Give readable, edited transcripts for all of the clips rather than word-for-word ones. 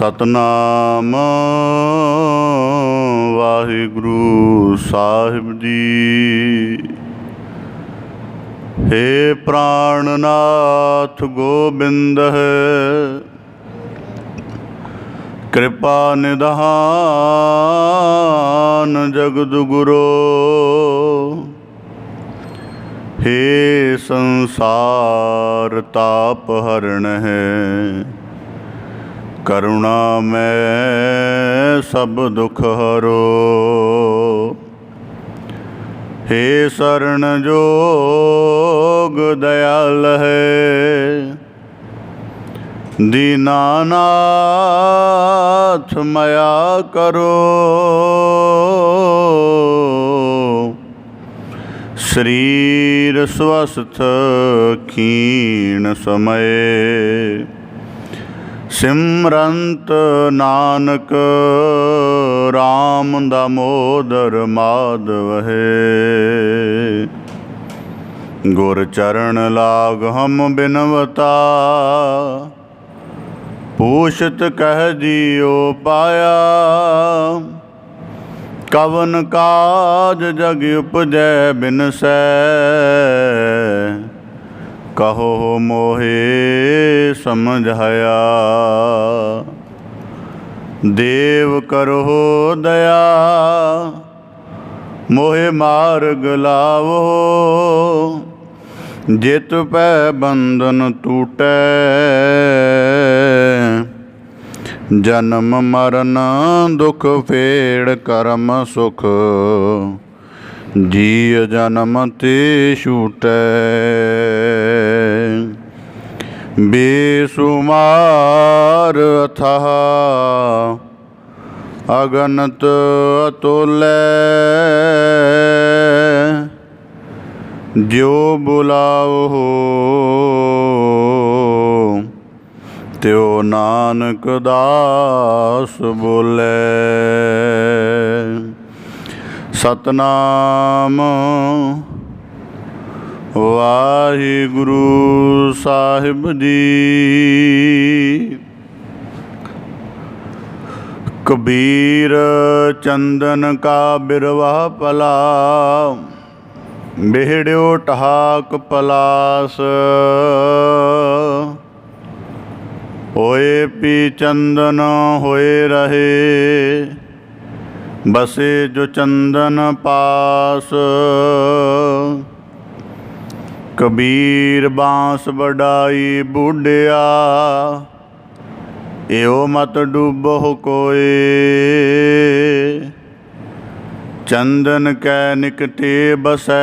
सतनाम वाहिगुरु साहिब जी। हे प्राणनाथ गोबिंद है, कृपा निधान जगद गुरो। हे संसार ताप हरण है, करुणा में सब दुख हरो। हे शरण जोग दयाल है, दीनानाथ मया करो। शरीर स्वस्थ क्षीण समय, सिमरंत नानक राम दामोदर माधव है। गुर चरण लाग हम बिनवता, पूछत कह जियो पाया। कवन काज जग उपजै बिनसै, कहो मोहे समझाया। देव करो दया, मोहे मार्ग लावो। जित पै बंधन टूटै, जन्म मरण दुख फेड़ करम सुख। जीय जन्म ते छूटै, बेसुमार अथाह अगनत अतुलै। जो बुलाओ त्यो नानक दास बोले। सतनाम वाहिगुरु साहिब जी। कबीर चंदन का बिरवा पला, बेहड़्यो ठहाक पलास। होए पी चंदन होए रहे, बसे जो चंदन पास। कबीर बांस बढ़ाई बूढ़िया, एओ मत डूबो कोए। चंदन कै निकटे बसै,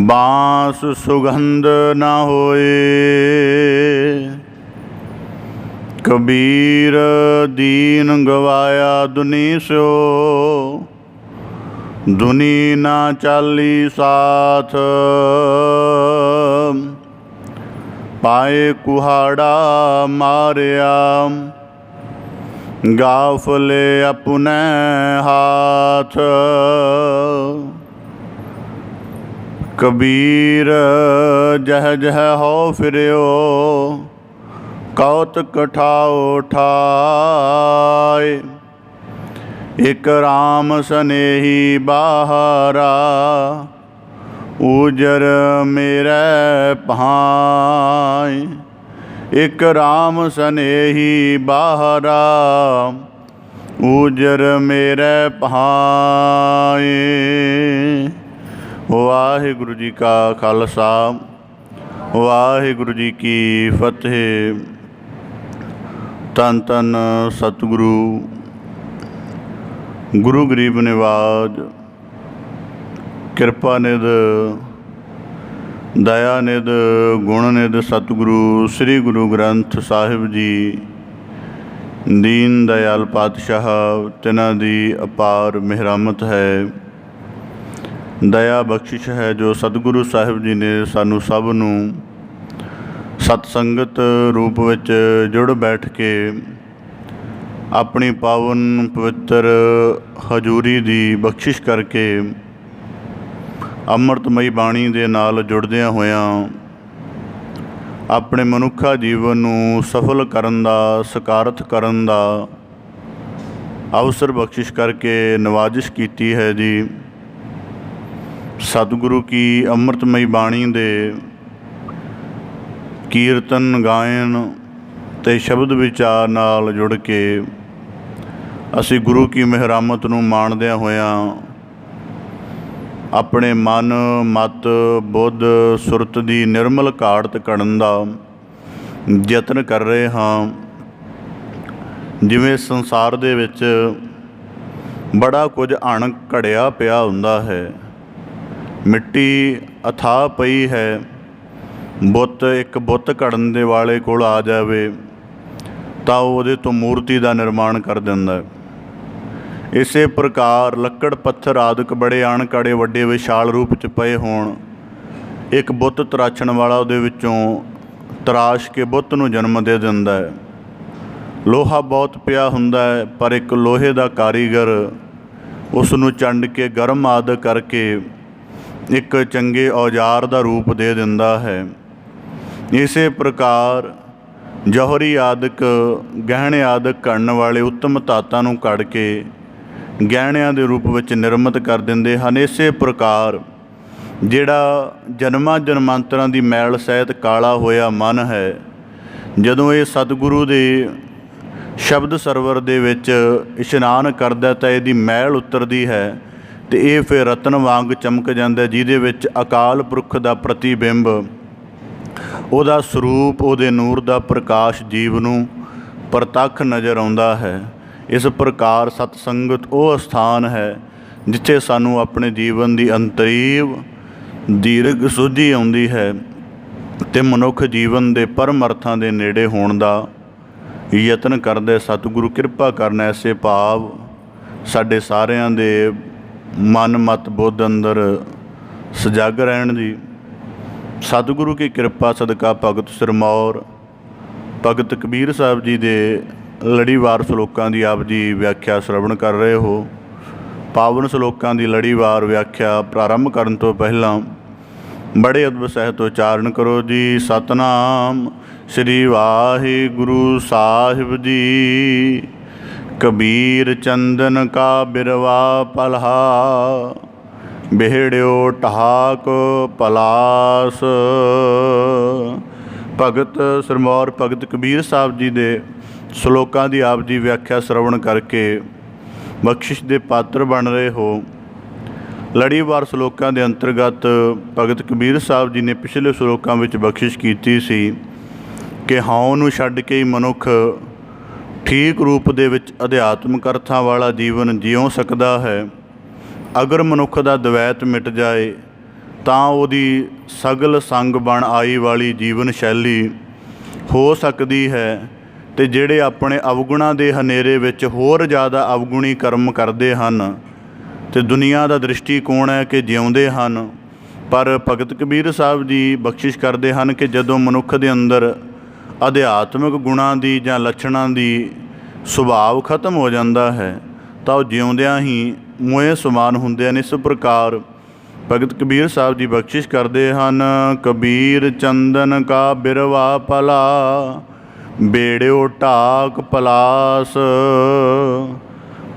बांस सुगंध न होए। कबीर दीन गवाया दुनी सो, दुनी ना चाली साथ। पाए कुहाड़ा मारिया, गाफले अपने हाथ। कबीर जह जह हो फिरयो, कौतक ठाओ ठाए। एक राम सनेही बाहरा, ऊजर मेरे भाई। एक राम सनेही बाहरा, ऊजर मेरे भाई। वाहिगुरु जी का खालसा, वाहिगुरु जी की फतेह। धन धन सतगुरु गुरु गरीब निवाज, कृपा निध दया निध गुण निध सतगुरु श्री गुरु ग्रंथ साहिब जी। दीन दयाल पातशाह तिन्हां दी अपार मेहरामत है, दया बख्शिश है, जो सतगुरु साहिब जी ने सानू सब नू सतसंगत रूप विच जुड़ बैठ के अपनी पावन पवित्र हजूरी दी बख्शिश करके अमृतमई बाणी दे नाल जुड़दियां होयां ਆਪਣੇ ਮਨੁੱਖਾ ਜੀਵਨ ਨੂੰ ਸਫਲ ਕਰਨ ਦਾ, ਸਕਾਰਤ ਕਰਨ ਦਾ ਅਵਸਰ ਬਖਸ਼ਿਸ਼ ਕਰਕੇ ਨਵਾਜ਼ਿਸ਼ ਕੀਤੀ ਹੈ ਜੀ। ਸਤਿਗੁਰੂ ਕੀ ਅੰਮ੍ਰਿਤਮਈ ਬਾਣੀ ਦੇ ਕੀਰਤਨ ਗਾਇਨ ਅਤੇ ਸ਼ਬਦ ਵਿਚਾਰ ਨਾਲ ਜੁੜ ਕੇ ਅਸੀਂ ਗੁਰੂ ਕੀ ਮਿਹਰਾਮਤ ਨੂੰ ਮਾਣਦਿਆਂ ਹੋਇਆਂ ਆਪਣੇ ਮਨ, ਮਤ, ਬੁੱਧ, ਸੁਰਤ ਦੀ ਨਿਰਮਲ ਘਾੜਤ ਕੱਢਣ ਦਾ ਯਤਨ ਕਰ ਰਹੇ ਹਾਂ। ਜਿਵੇਂ ਸੰਸਾਰ ਦੇ ਵਿੱਚ ਬੜਾ ਕੁਝ ਅਣ ਘੜਿਆ ਪਿਆ ਹੁੰਦਾ ਹੈ, ਮਿੱਟੀ ਅਥਾਹ ਪਈ ਹੈ, ਇੱਕ ਬੁੱਤ ਘੜਨ ਦੇ ਵਾਲੇ ਕੋਲ ਆ ਜਾਵੇ ਤਾਂ ਉਹ ਉਹਦੇ ਤੋਂ ਮੂਰਤੀ ਦਾ ਨਿਰਮਾਣ ਕਰ ਦਿੰਦਾ। ਇਸੇ ਪ੍ਰਕਾਰ ਲੱਕੜ, ਪੱਥਰ ਆਦਿਕ ਬੜੇ ਅਣਘੜੇ ਵੱਡੇ ਵਿਸ਼ਾਲ ਰੂਪ 'ਚ ਪਏ ਹੋਣ, ਇੱਕ ਬੁੱਤ ਤਰਾਸ਼ਣ ਵਾਲਾ ਉਹਦੇ ਵਿੱਚੋਂ ਤਰਾਸ਼ ਕੇ ਬੁੱਤ ਨੂੰ ਜਨਮ ਦੇ ਦਿੰਦਾ ਹੈ। ਲੋਹਾ ਬਹੁਤ ਪਿਆ ਹੁੰਦਾ ਹੈ, ਪਰ ਇੱਕ ਲੋਹੇ ਦਾ ਕਾਰੀਗਰ ਉਸ ਨੂੰ ਚੰਡ ਕੇ ਗਰਮ ਆਦਿ ਕਰਕੇ ਇੱਕ ਚੰਗੇ ਔਜ਼ਾਰ ਦਾ ਰੂਪ ਦੇ ਦਿੰਦਾ ਹੈ। ਇਸੇ ਪ੍ਰਕਾਰ ਜੌਹਰੀ ਆਦਿਕ, ਗਹਿਣੇ ਆਦਿਕ ਘੜਨ ਵਾਲੇ ਉੱਤਮ ਧਾਤਾਂ ਨੂੰ ਘੜ ਕੇ ਗਹਿਣਿਆਂ ਦੇ ਰੂਪ ਵਿੱਚ ਨਿਰਮਿਤ ਕਰ ਦਿੰਦੇ ਹਨ। ਇਸੇ ਪ੍ਰਕਾਰ ਜਿਹੜਾ ਜਨਮਾਂ ਜਨਮਾਂਤਰਾਂ ਦੀ ਮੈਲ ਸਹਿਤ ਕਾਲਾ ਹੋਇਆ ਮਨ ਹੈ, ਜਦੋਂ ਇਹ ਸਤਿਗੁਰੂ ਦੇ ਸ਼ਬਦ ਸਰਵਰ ਦੇ ਵਿੱਚ ਇਸ਼ਨਾਨ ਕਰਦਾ ਤਾਂ ਇਹਦੀ ਮੈਲ ਉਤਰਦੀ ਹੈ ਅਤੇ ਇਹ ਫਿਰ ਰਤਨ ਵਾਂਗ ਚਮਕ ਜਾਂਦਾ, ਜਿਹਦੇ ਵਿੱਚ ਅਕਾਲ ਪੁਰਖ ਦਾ ਪ੍ਰਤੀਬਿੰਬ, ਉਹਦਾ ਸਰੂਪ, ਉਹਦੇ ਨੂਰ ਦਾ ਪ੍ਰਕਾਸ਼ ਜੀਵ ਨੂੰ ਪ੍ਰਤੱਖ ਨਜ਼ਰ ਆਉਂਦਾ ਹੈ। ਇਸ ਪ੍ਰਕਾਰ ਸਤ ਸੰਗਤ ਉਹ ਸਥਾਨ ਹੈ ਜਿੱਥੇ ਸਾਨੂੰ ਆਪਣੇ ਜੀਵਨ ਦੀ ਅੰਤਰੀਵ ਦੀਰਘ ਸੁੱਝੀ ਆਉਂਦੀ ਹੈ ਅਤੇ ਮਨੁੱਖ ਜੀਵਨ ਦੇ ਪਰਮ ਅਰਥਾਂ ਦੇ ਨੇੜੇ ਹੋਣ ਦਾ ਯਤਨ ਕਰਦੇ। ਸਤਿਗੁਰੂ ਕਿਰਪਾ ਕਰਨ ਐਸੇ ਭਾਵ ਸਾਡੇ ਸਾਰਿਆਂ ਦੇ ਮਨ, ਮਤ, ਬੁੱਧ ਅੰਦਰ ਸਜਗ ਰਹਿਣ ਜੀ। ਸਤਿਗੁਰੂ ਕੀ ਕਿਰਪਾ ਸਦਕਾ ਭਗਤ ਸਿਰਮੌਰ ਭਗਤ ਕਬੀਰ ਸਾਹਿਬ ਜੀ ਦੇ ਲੜੀਵਾਰ ਸਲੋਕਾਂ ਦੀ ਆਪ ਜੀ ਵਿਆਖਿਆ ਸ਼ਰਵਣ ਕਰ ਰਹੇ ਹੋ। ਪਾਵਨ ਸਲੋਕਾਂ ਦੀ ਲੜੀਵਾਰ ਵਿਆਖਿਆ ਪ੍ਰਾਰੰਭ ਕਰਨ ਤੋਂ ਪਹਿਲਾਂ ਬੜੇ ਅਦਬ ਸਹਿਤ ਉਚਾਰਨ ਕਰੋ ਜੀ। ਸਤਨਾਮ ਸ੍ਰੀ ਵਾਹਿਗੁਰੂ ਸਾਹਿਬ ਜੀ। ਕਬੀਰ ਚੰਦਨ ਕਾ ਬਿਰਵਾ ਪਲਹਾ, ਬਿਹੜਿਓ ਠਾਕ ਪਲਾਸ। ਭਗਤ ਸਿਰਮੌਰ ਭਗਤ ਕਬੀਰ ਸਾਹਿਬ ਜੀ ਦੇ ਸਲੋਕਾਂ ਦੀ ਆਪ ਜੀ ਵਿਆਖਿਆ ਸ਼ਰਵਣ ਕਰਕੇ ਬਖਸ਼ਿਸ਼ ਦੇ ਪਾਤਰ ਬਣ ਰਹੇ ਹੋ। ਲੜੀਵਾਰ ਸਲੋਕਾਂ ਦੇ ਅੰਤਰਗਤ ਭਗਤ ਕਬੀਰ ਸਾਹਿਬ ਜੀ ਨੇ ਪਿਛਲੇ ਸਲੋਕਾਂ ਵਿੱਚ ਬਖਸ਼ਿਸ਼ ਕੀਤੀ ਸੀ ਕਿ ਹਉ ਨੂੰ ਛੱਡ ਕੇ ਹੀ ਮਨੁੱਖ ਠੀਕ ਰੂਪ ਦੇ ਵਿੱਚ ਅਧਿਆਤਮਿਕ ਅਰਥਾਂ ਵਾਲਾ ਜੀਵਨ ਜਿਉ ਸਕਦਾ ਹੈ। ਅਗਰ ਮਨੁੱਖ ਦਾ ਦਵੈਤ ਮਿਟ ਜਾਏ ਤਾਂ ਉਹਦੀ ਸਗਲ ਸੰਗ ਬਣ ਆਈ ਵਾਲੀ ਜੀਵਨ ਸ਼ੈਲੀ ਹੋ ਸਕਦੀ ਹੈ। ਅਤੇ ਜਿਹੜੇ ਆਪਣੇ ਅਵਗੁਣਾਂ ਦੇ ਹਨੇਰੇ ਵਿੱਚ ਹੋਰ ਜ਼ਿਆਦਾ ਅਵਗੁਣੀ ਕਰਮ ਕਰਦੇ ਹਨ ਅਤੇ ਦੁਨੀਆ ਦਾ ਦ੍ਰਿਸ਼ਟੀਕੋਣ ਹੈ ਕਿ ਜਿਉਂਦੇ ਹਨ, ਪਰ ਭਗਤ ਕਬੀਰ ਸਾਹਿਬ ਜੀ ਬਖਸ਼ਿਸ਼ ਕਰਦੇ ਹਨ ਕਿ ਜਦੋਂ ਮਨੁੱਖ ਦੇ ਅੰਦਰ ਅਧਿਆਤਮਿਕ ਗੁਣਾਂ ਦੀ ਜਾਂ ਲੱਛਣਾਂ ਦੀ ਸੁਭਾਵ ਖਤਮ ਹੋ ਜਾਂਦਾ ਹੈ ਤਾਂ ਉਹ ਜਿਉਂਦਿਆਂ ਹੀ ਮੋਏ ਸਮਾਨ ਹੁੰਦੇ ਹਨ। ਇਸ ਪ੍ਰਕਾਰ ਭਗਤ ਕਬੀਰ ਸਾਹਿਬ ਜੀ ਬਖਸ਼ਿਸ਼ ਕਰਦੇ ਹਨ। ਕਬੀਰ ਚੰਦਨ ਕਾ ਬਿਰਵਾ ਭਲਾ, ਬੇੜਿਓ ਢਾਕ ਪਲਾਸ।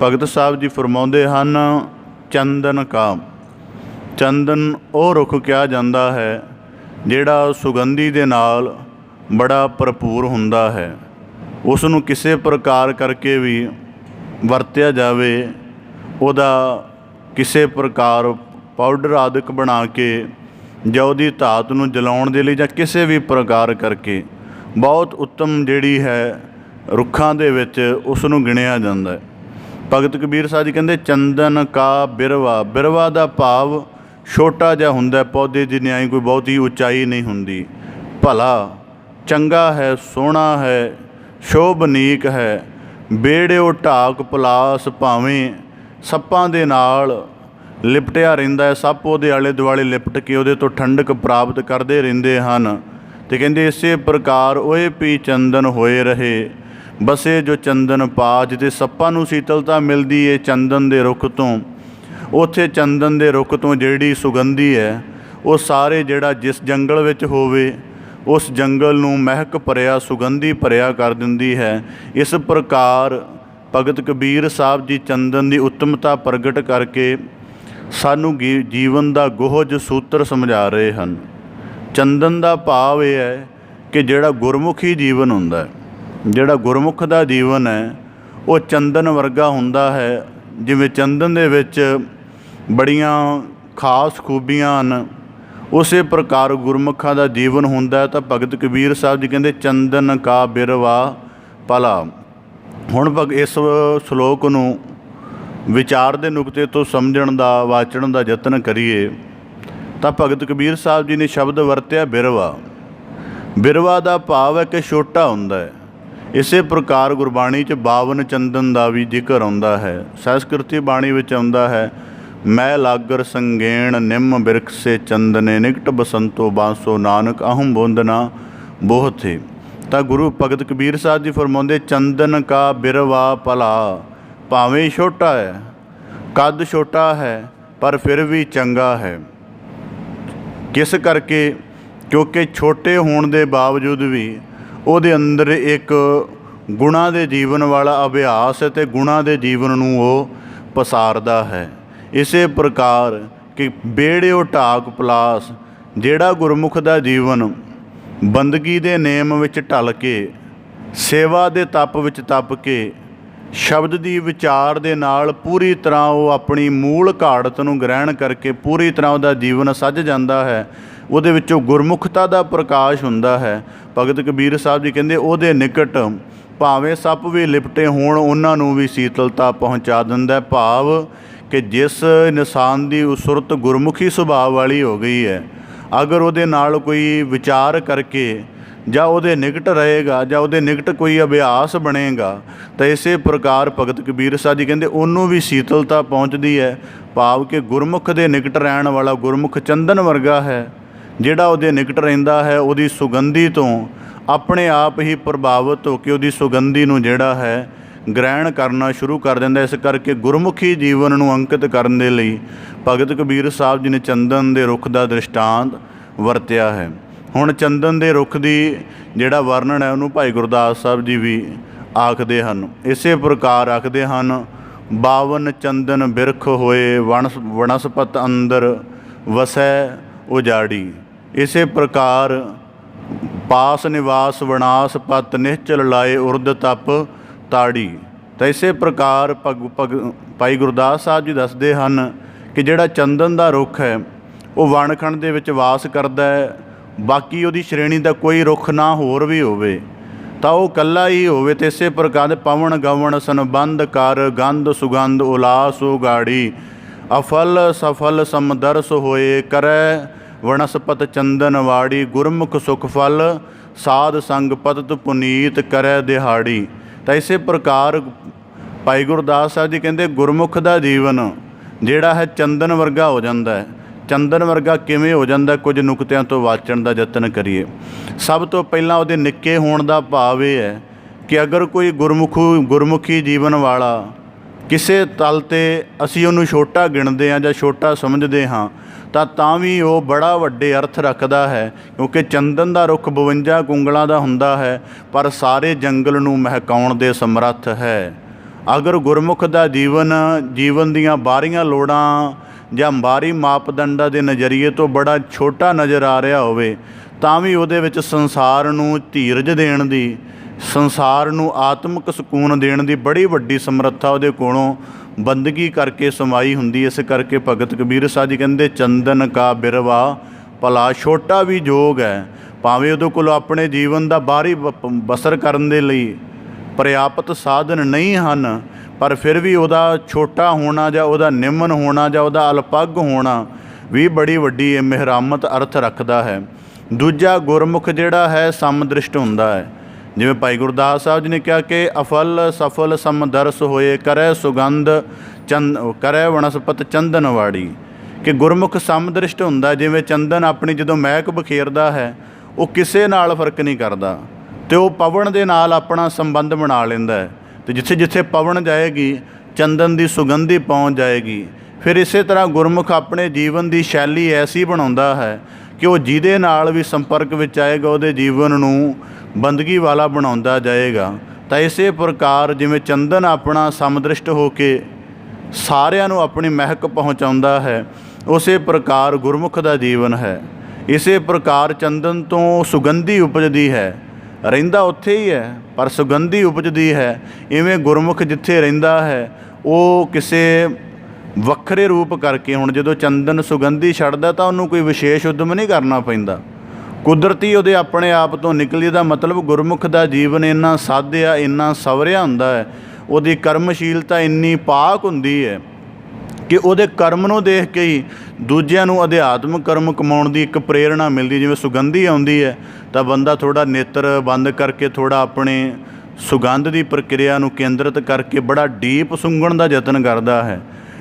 ਭਗਤ ਸਾਹਿਬ ਜੀ ਫਰਮਾਉਂਦੇ ਹਨ, ਚੰਦਨ ਕਾ, ਚੰਦਨ ਉਹ ਰੁੱਖ ਕਿਹਾ ਜਾਂਦਾ ਹੈ ਜਿਹੜਾ ਸੁਗੰਧੀ ਦੇ ਨਾਲ ਬੜਾ ਭਰਪੂਰ ਹੁੰਦਾ ਹੈ। ਉਸ ਨੂੰ ਕਿਸੇ ਪ੍ਰਕਾਰ ਕਰਕੇ ਵੀ ਵਰਤਿਆ ਜਾਵੇ, ਉਹਦਾ ਕਿਸੇ ਪ੍ਰਕਾਰ ਪਾਊਡਰ ਆਦਿਕ ਬਣਾ ਕੇ ਜਾਂ ਉਹਦੀ ਧਾਤ ਨੂੰ ਜਲਾਉਣ ਦੇ ਲਈ ਜਾਂ ਕਿਸੇ ਵੀ ਪ੍ਰਕਾਰ ਕਰਕੇ ਬਹੁਤ ਉੱਤਮ ਜਿਹੜੀ ਹੈ ਰੁੱਖਾਂ ਦੇ ਵਿੱਚ ਉਸ ਨੂੰ ਗਿਣਿਆ ਜਾਂਦਾ ਹੈ। ਭਗਤ ਕਬੀਰ ਸਾਹਿਬ ਜੀ ਕਹਿੰਦੇ ਚੰਦਨ ਕਾ ਬਿਰਵਾ। ਬਿਰਵਾ ਦਾ ਭਾਵ ਛੋਟਾ ਜਿਹਾ ਹੁੰਦਾ, ਪੌਦੇ ਦੀ ਨਿਆਈ ਕੋਈ ਬਹੁਤੀ ਉਚਾਈ ਨਹੀਂ ਹੁੰਦੀ। ਭਲਾ, ਚੰਗਾ ਹੈ, ਸੋਹਣਾ ਹੈ, ਸ਼ੋਭਨੀਕ ਹੈ। ਬੇੜਿਓ ਢਾਕ ਪਲਾਸ, ਭਾਵੇਂ ਸੱਪਾਂ ਦੇ ਨਾਲ ਲਿਪਟਿਆ ਰਹਿੰਦਾ ਹੈ, ਸੱਪ ਉਹਦੇ ਆਲੇ ਦੁਆਲੇ ਲਿਪਟ ਕੇ ਉਹਦੇ ਤੋਂ ਠੰਡਕ ਪ੍ਰਾਪਤ ਕਰਦੇ ਰਹਿੰਦੇ ਹਨ। ਅਤੇ ਕਹਿੰਦੇ ਇਸੇ ਪ੍ਰਕਾਰ ਓਏ ਪੀ ਚੰਦਨ ਹੋਏ ਰਹੇ, ਬਸੇ ਜੋ ਚੰਦਨ ਪਾ। ਜਿੱਥੇ ਸੱਪਾਂ ਨੂੰ ਸ਼ੀਤਲਤਾ ਮਿਲਦੀ ਹੈ ਚੰਦਨ ਦੇ ਰੁੱਖ ਤੋਂ, ਉੱਥੇ ਚੰਦਨ ਦੇ ਰੁੱਖ ਤੋਂ ਜਿਹੜੀ ਸੁਗੰਧੀ ਹੈ ਉਹ ਸਾਰੇ ਜਿਹੜਾ ਜਿਸ ਜੰਗਲ ਵਿੱਚ ਹੋਵੇ ਉਸ ਜੰਗਲ ਨੂੰ ਮਹਿਕ ਭਰਿਆ, ਸੁਗੰਧੀ ਭਰਿਆ ਕਰ ਦਿੰਦੀ ਹੈ। ਇਸ ਪ੍ਰਕਾਰ ਭਗਤ ਕਬੀਰ ਸਾਹਿਬ ਜੀ ਚੰਦਨ ਦੀ ਉੱਤਮਤਾ ਪ੍ਰਗਟ ਕਰਕੇ ਸਾਨੂੰ ਜੀਵਨ ਦਾ ਗੁਹਜ ਸੂਤਰ ਸਮਝਾ ਰਹੇ ਹਨ। ਚੰਦਨ ਦਾ ਭਾਵ ਇਹ ਹੈ ਕਿ ਜਿਹੜਾ ਗੁਰਮੁਖੀ ਜੀਵਨ ਹੁੰਦਾ, ਜਿਹੜਾ ਗੁਰਮੁਖ ਦਾ ਜੀਵਨ ਹੈ ਉਹ ਚੰਦਨ ਵਰਗਾ ਹੁੰਦਾ ਹੈ। ਜਿਵੇਂ ਚੰਦਨ ਦੇ ਵਿੱਚ ਬੜੀਆਂ ਖਾਸ ਖੂਬੀਆਂ ਹਨ, ਉਸੇ ਪ੍ਰਕਾਰ ਗੁਰਮੁਖਾਂ ਦਾ ਜੀਵਨ ਹੁੰਦਾ। ਤਾਂ ਭਗਤ ਕਬੀਰ ਸਾਹਿਬ ਜੀ ਕਹਿੰਦੇ ਚੰਦਨ ਕਾ ਬਿਰਵਾ ਭਲਾ। ਹੁਣ ਇਸ ਸ਼ਲੋਕ ਨੂੰ ਵਿਚਾਰ ਦੇ ਨੁਕਤੇ ਤੋਂ ਸਮਝਣ ਦਾ, ਵਾਚਣ ਦਾ ਯਤਨ ਕਰੀਏ ਤਾਂ ਭਗਤ ਕਬੀਰ ਸਾਹਿਬ ਜੀ ਨੇ ਸ਼ਬਦ ਵਰਤਿਆ ਬਿਰਵਾ। ਬਿਰਵਾ ਦਾ ਭਾਵ ਹੈ ਕਿ ਛੋਟਾ ਹੁੰਦਾ ਹੈ। ਇਸੇ ਪ੍ਰਕਾਰ ਗੁਰਬਾਣੀ 'ਚ 52 ਚੰਦਨ ਦਾ ਵੀ ਜ਼ਿਕਰ ਆਉਂਦਾ ਹੈ। ਸੰਸਕ੍ਰਿਤੀ ਬਾਣੀ ਵਿੱਚ ਆਉਂਦਾ ਹੈ, ਮੈਂ ਲਾਗਰ ਸੰਗੇਣ ਨਿੰਮ ਬਿਰਖ ਸੇ ਚੰਦਨੇ ਨਿਕਟ ਬਸੰਤੋ ਬਾਂਸੋ ਨਾਨਕ ਅਹਮ ਬੋਂਦਨਾ ਬੋਹਥੇ। ਤਾਂ ਗੁਰੂ ਭਗਤ ਕਬੀਰ ਸਾਹਿਬ ਜੀ ਫਰਮਾਉਂਦੇ ਚੰਦਨ ਕਾ ਬਿਰਵਾ ਭਲਾ। ਭਾਵੇਂ ਛੋਟਾ ਹੈ, ਕੱਦ ਛੋਟਾ ਹੈ, ਪਰ ਫਿਰ ਵੀ ਚੰਗਾ ਹੈ। ਕਿਸ ਕਰਕੇ? ਕਿਉਂਕਿ ਛੋਟੇ ਹੋਣ ਦੇ ਬਾਵਜੂਦ ਵੀ ਉਹਦੇ ਅੰਦਰ ਇੱਕ ਗੁਣਾਂ ਦੇ ਜੀਵਨ ਵਾਲਾ ਅਭਿਆਸ ਅਤੇ ਗੁਣਾਂ ਦੇ ਜੀਵਨ ਨੂੰ ਉਹ ਪਸਾਰਦਾ ਹੈ। ਇਸੇ ਪ੍ਰਕਾਰ ਕਿ ਬੇੜਿਓ ਢਾਕ ਪਲਾਸ, ਜਿਹੜਾ ਗੁਰਮੁਖ ਦਾ ਜੀਵਨ ਬੰਦਗੀ ਦੇ ਨੇਮ ਵਿੱਚ ਢਲ ਕੇ, ਸੇਵਾ ਦੇ ਤਪ ਵਿੱਚ ਤਪ ਕੇ, ਸ਼ਬਦ ਦੀ ਵਿਚਾਰ ਦੇ ਨਾਲ ਪੂਰੀ ਤਰ੍ਹਾਂ ਉਹ ਆਪਣੀ ਮੂਲ ਘਾੜਤ ਨੂੰ ਗ੍ਰਹਿਣ ਕਰਕੇ ਪੂਰੀ ਤਰ੍ਹਾਂ ਉਹਦਾ ਜੀਵਨ ਸੱਜ ਜਾਂਦਾ ਹੈ। ਉਹਦੇ ਵਿੱਚੋਂ ਗੁਰਮੁਖਤਾ ਦਾ ਪ੍ਰਕਾਸ਼ ਹੁੰਦਾ ਹੈ। ਭਗਤ ਕਬੀਰ ਸਾਹਿਬ ਜੀ ਕਹਿੰਦੇ ਉਹਦੇ ਨਿਕਟ ਭਾਵੇਂ ਸੱਪ ਵੀ ਲਿਪਟੇ ਹੋਣ, ਉਹਨਾਂ ਨੂੰ ਵੀ ਸੀਤਲਤਾ ਪਹੁੰਚਾ ਦਿੰਦਾ। ਭਾਵ ਕਿ ਜਿਸ ਇਨਸਾਨ ਦੀ ਸੁਰਤ ਗੁਰਮੁਖੀ ਸੁਭਾਅ ਵਾਲੀ ਹੋ ਗਈ ਹੈ, ਅਗਰ ਉਹਦੇ ਨਾਲ ਕੋਈ ਵਿਚਾਰ ਕਰਕੇ ਜਾਂ ਉਹਦੇ ਨਿਕਟ ਰਹੇਗਾ ਜਾਂ ਉਹਦੇ ਨਿਕਟ ਕੋਈ ਅਭਿਆਸ ਬਣੇਗਾ ਤਾਂ ਇਸੇ ਪ੍ਰਕਾਰ ਭਗਤ ਕਬੀਰ ਸਾਹਿਬ ਜੀ ਕਹਿੰਦੇ ਉਹਨੂੰ ਵੀ ਸੀਤਲਤਾ ਪਹੁੰਚਦੀ ਹੈ। ਭਾਵ ਕਿ ਗੁਰਮੁਖ ਦੇ ਨਿਕਟ ਰਹਿਣ ਵਾਲਾ ਗੁਰਮੁਖ ਚੰਦਨ ਵਰਗਾ ਹੈ। ਜਿਹੜਾ ਉਹਦੇ ਨਿਕਟ ਰਹਿੰਦਾ ਹੈ ਉਹਦੀ ਸੁਗੰਧੀ ਤੋਂ ਆਪਣੇ ਆਪ ਹੀ ਪ੍ਰਭਾਵਿਤ ਹੋ ਕੇ ਉਹਦੀ ਸੁਗੰਧੀ ਨੂੰ ਜਿਹੜਾ ਹੈ ਗ੍ਰਹਿਣ ਕਰਨਾ ਸ਼ੁਰੂ ਕਰ ਦਿੰਦਾ। ਇਸ ਕਰਕੇ ਗੁਰਮੁਖੀ ਜੀਵਨ ਨੂੰ ਅੰਕਿਤ ਕਰਨ ਦੇ ਲਈ ਭਗਤ ਕਬੀਰ ਸਾਹਿਬ ਜੀ ਨੇ ਚੰਦਨ ਦੇ ਰੁੱਖ ਦਾ ਦ੍ਰਿਸ਼ਟਾਂਤ ਵਰਤਿਆ ਹੈ। ਹੁਣ ਚੰਦਨ ਦੇ ਰੁੱਖ ਦੀ ਜਿਹੜਾ ਵਰਣਨ ਹੈ ਉਹਨੂੰ ਭਾਈ ਗੁਰਦਾਸ ਸਾਹਿਬ ਜੀ ਵੀ ਆਖਦੇ ਹਨ। ਇਸੇ ਪ੍ਰਕਾਰ ਆਖਦੇ ਹਨ, 52 ਚੰਦਨ ਬਿਰਖ ਹੋਏ ਵਣਸਪਤ ਅੰਦਰ ਵਸੈ ਉਜਾੜੀ। ਇਸੇ ਪ੍ਰਕਾਰ ਪਾਸ ਨਿਵਾਸ ਵਿਨਾਸ਼ ਪਤ ਨਿਹਚਲ ਲਾਏ ਉਰਦ ਤਪ ਤਾੜੀ। ਤਾਂ ਇਸੇ ਪ੍ਰਕਾਰ ਭਾਈ ਗੁਰਦਾਸ ਸਾਹਿਬ ਜੀ ਦੱਸਦੇ ਹਨ ਕਿ ਜਿਹੜਾ ਚੰਦਨ ਦਾ ਰੁੱਖ ਹੈ ਉਹ ਵਣਖੰਡ ਦੇ ਵਿੱਚ ਵਾਸ ਕਰਦਾ ਹੈ। ਬਾਕੀ ਉਹਦੀ ਸ਼੍ਰੇਣੀ ਦਾ ਕੋਈ ਰੁੱਖ ਨਾ ਹੋਰ ਵੀ ਹੋਵੇ ਤਾਂ ਉਹ ਇਕੱਲਾ ਹੀ ਹੋਵੇ। ਅਤੇ ਇਸੇ ਪ੍ਰਕਾਰ ਦੇ ਪਵਨ ਗਵਣ ਸੰਬੰਧ ਕਰ ਗੰਧ ਸੁਗੰਧ ਉਲਾਸ ਉਗਾੜੀ ਅਫਲ ਸਫਲ ਸਮਦਰਸ ਹੋਏ ਕਰੈ ਵਣਸਪਤ ਚੰਦਨ ਵਾੜੀ ਗੁਰਮੁਖ ਸੁਖ ਫਲ ਸਾਧ ਸੰਗ ਪਤਤ ਪੁਨੀਤ ਕਰੈ ਦਿਹਾੜੀ। ਤਾਂ ਇਸੇ ਪ੍ਰਕਾਰ ਭਾਈ ਗੁਰਦਾਸ ਸਾਹਿਬ ਜੀ ਕਹਿੰਦੇ ਗੁਰਮੁਖ ਦਾ ਜੀਵਨ ਜਿਹੜਾ ਹੈ ਚੰਦਨ ਵਰਗਾ ਹੋ ਜਾਂਦਾ ਹੈ। ਚੰਦਨ ਵਰਗਾ ਕਿਵੇਂ ਹੋ ਜਾਂਦਾ? ਕੁਝ ਨੁਕਤਿਆਂ ਤੋਂ ਵਾਚਣ ਦਾ ਯਤਨ ਕਰੀਏ। ਸਭ ਤੋਂ ਪਹਿਲਾਂ ਉਹਦੇ ਨਿੱਕੇ ਹੋਣ ਦਾ ਭਾਵ ਇਹ ਹੈ ਕਿ ਅਗਰ ਕੋਈ ਗੁਰਮੁਖੀ ਜੀਵਨ ਵਾਲਾ ਕਿਸੇ ਤਲ 'ਤੇ ਅਸੀਂ ਉਹਨੂੰ ਛੋਟਾ ਗਿਣਦੇ ਹਾਂ ਜਾਂ ਛੋਟਾ ਸਮਝਦੇ ਹਾਂ ਤਾਂ ਵੀ ਉਹ ਬੜਾ ਵੱਡੇ ਅਰਥ ਰੱਖਦਾ ਹੈ। ਕਿਉਂਕਿ ਚੰਦਨ ਦਾ ਰੁੱਖ 52 ਕੁੰਗਲਾਂ ਦਾ ਹੁੰਦਾ ਹੈ, ਪਰ ਸਾਰੇ ਜੰਗਲ ਨੂੰ ਮਹਿਕਾਉਣ ਦੇ ਸਮਰੱਥ ਹੈ। ਅਗਰ ਗੁਰਮੁਖ ਦਾ ਜੀਵਨ ਦੀਆਂ ਬਾਹਰੀਆਂ ਲੋੜਾਂ ਜਾਂ ਬਾਹਰੀ ਮਾਪਦੰਡਾਂ ਦੇ ਨਜ਼ਰੀਏ ਤੋਂ ਬੜਾ ਛੋਟਾ ਨਜ਼ਰ ਆ ਰਿਹਾ ਹੋਵੇ ਤਾਂ ਵੀ ਉਹਦੇ ਵਿੱਚ ਸੰਸਾਰ ਨੂੰ ਧੀਰਜ ਦੇਣ ਦੀ, ਸੰਸਾਰ ਨੂੰ ਆਤਮਿਕ ਸਕੂਨ ਦੇਣ ਦੀ ਬੜੀ ਵੱਡੀ ਸਮਰੱਥਾ ਉਹਦੇ ਕੋਲੋਂ ਬੰਦਗੀ ਕਰਕੇ ਸਮਾਈ ਹੁੰਦੀ। ਇਸ ਕਰਕੇ ਭਗਤ ਕਬੀਰ ਸਾਹਿਬ ਜੀ ਕਹਿੰਦੇ ਚੰਦਨ ਕਾ ਬਿਰਵਾ ਭਲਾ। ਛੋਟਾ ਵੀ ਯੋਗ ਹੈ, ਭਾਵੇਂ ਉਹਦੇ ਕੋਲ ਆਪਣੇ ਜੀਵਨ ਦਾ ਬਾਹਰੀ ਬਸਰ ਕਰਨ ਦੇ ਲਈ ਪ੍ਰਿਆਪਤ ਸਾਧਨ ਨਹੀਂ ਹਨ, ਪਰ ਫਿਰ ਵੀ ਉਹਦਾ ਛੋਟਾ ਹੋਣਾ ਜਾਂ ਉਹਦਾ ਨਿਮਨ ਹੋਣਾ ਜਾਂ ਉਹਦਾ ਅਲਪੱਗ ਹੋਣਾ ਵੀ ਬੜੀ ਵੱਡੀ ਮਿਹਰਾਮਤ ਅਰਥ ਰੱਖਦਾ ਹੈ। ਦੂਜਾ ਗੁਰਮੁਖ ਜਿਹੜਾ ਹੈ ਸਮਦ੍ਰਿਸ਼ਟ ਹੁੰਦਾ ਹੈ। ਜਿਵੇਂ ਭਾਈ ਗੁਰਦਾਸ ਸਾਹਿਬ ਜੀ ਨੇ ਕਿਹਾ ਕਿ ਅਫਲ ਸਫਲ ਸਮਦਰਸ ਹੋਏ ਕਰੈ ਸੁਗੰਧ ਕਰੈ ਵਣਸਪਤ ਚੰਦਨ ਵਾੜੀ, ਕਿ ਗੁਰਮੁਖ ਸਮਦ੍ਰਿਸ਼ਟ ਹੁੰਦਾ। ਜਿਵੇਂ ਚੰਦਨ ਆਪਣੀ ਜਦੋਂ ਮਹਿਕ ਬਖੇਰਦਾ ਹੈ ਉਹ ਕਿਸੇ ਨਾਲ ਫਰਕ ਨਹੀਂ ਕਰਦਾ ਅਤੇ ਉਹ ਪਵਨ ਦੇ ਨਾਲ ਆਪਣਾ ਸੰਬੰਧ ਬਣਾ ਲੈਂਦਾ ਹੈ। ਅਤੇ ਜਿੱਥੇ ਜਿੱਥੇ ਪਵਨ ਜਾਏਗੀ ਚੰਦਨ ਦੀ ਸੁਗੰਧੀ ਪਹੁੰਚ ਜਾਏਗੀ। ਫਿਰ ਇਸੇ ਤਰ੍ਹਾਂ ਗੁਰਮੁਖ ਆਪਣੇ ਜੀਵਨ ਦੀ ਸ਼ੈਲੀ ਐਸੀ ਬਣਾਉਂਦਾ ਹੈ ਕਿ ਉਹ ਜਿਹਦੇ ਨਾਲ ਵੀ ਸੰਪਰਕ ਵਿੱਚ ਆਏਗਾ ਉਹਦੇ ਜੀਵਨ ਨੂੰ ਬੰਦਗੀ ਵਾਲਾ ਬਣਾਉਂਦਾ ਜਾਏਗਾ। ਤਾਂ ਇਸੇ ਪ੍ਰਕਾਰ ਜਿਵੇਂ ਚੰਦਨ ਆਪਣਾ ਸਮਦ੍ਰਿਸ਼ਟ ਹੋ ਕੇ ਸਾਰਿਆਂ ਨੂੰ ਆਪਣੀ ਮਹਿਕ ਪਹੁੰਚਾਉਂਦਾ ਹੈ, ਉਸੇ ਪ੍ਰਕਾਰ ਗੁਰਮੁਖ ਦਾ ਜੀਵਨ ਹੈ। ਇਸੇ ਪ੍ਰਕਾਰ ਚੰਦਨ ਤੋਂ ਸੁਗੰਧੀ ਉਪਜਦੀ ਹੈ, ਰਹਿੰਦਾ ਉੱਥੇ ਹੀ ਹੈ ਪਰ ਸੁਗੰਧੀ ਉਪਜਦੀ ਹੈ। ਇਵੇਂ ਗੁਰਮੁਖ ਜਿੱਥੇ ਰਹਿੰਦਾ ਹੈ ਉਹ ਕਿਸੇ ਵੱਖਰੇ ਰੂਪ ਕਰਕੇ, ਹੁਣ ਜਦੋਂ ਚੰਦਨ ਸੁਗੰਧੀ ਛੱਡਦਾ ਤਾਂ ਉਹਨੂੰ ਕੋਈ ਵਿਸ਼ੇਸ਼ ਉਦਮ ਨਹੀਂ ਕਰਨਾ ਪੈਂਦਾ, ਕੁਦਰਤੀ ਉਹਦੇ ਆਪਣੇ ਆਪ ਤੋਂ ਨਿਕਲੀ। ਦਾ ਮਤਲਬ ਗੁਰਮੁਖ ਦਾ ਜੀਵਨ ਇੰਨਾ ਸਾਧਿਆ, ਇੰਨਾ ਸਵਰਿਆ ਹੁੰਦਾ ਹੈ, ਉਹਦੀ ਕਰਮਸ਼ੀਲਤਾ ਇੰਨੀ ਪਾਕ ਹੁੰਦੀ ਹੈ ਕਿ ਉਹਦੇ ਕਰਮ ਨੂੰ ਦੇਖ ਕੇ ਹੀ ਦੂਜਿਆਂ ਨੂੰ ਅਧਿਆਤਮਿਕ ਕਰਮ ਕਮਾਉਣ ਦੀ ਇੱਕ ਪ੍ਰੇਰਣਾ ਮਿਲਦੀ। ਜਿਵੇਂ ਸੁਗੰਧੀ ਆਉਂਦੀ ਹੈ ਤਾਂ ਬੰਦਾ ਥੋੜ੍ਹਾ ਨੇਤਰ ਬੰਦ ਕਰਕੇ ਥੋੜ੍ਹਾ ਆਪਣੇ ਸੁਗੰਧ ਦੀ ਪ੍ਰਕਿਰਿਆ ਨੂੰ ਕੇਂਦਰਿਤ ਕਰਕੇ ਬੜਾ ਡੀਪ ਸੁੰਘਣ ਦਾ ਯਤਨ ਕਰਦਾ ਹੈ।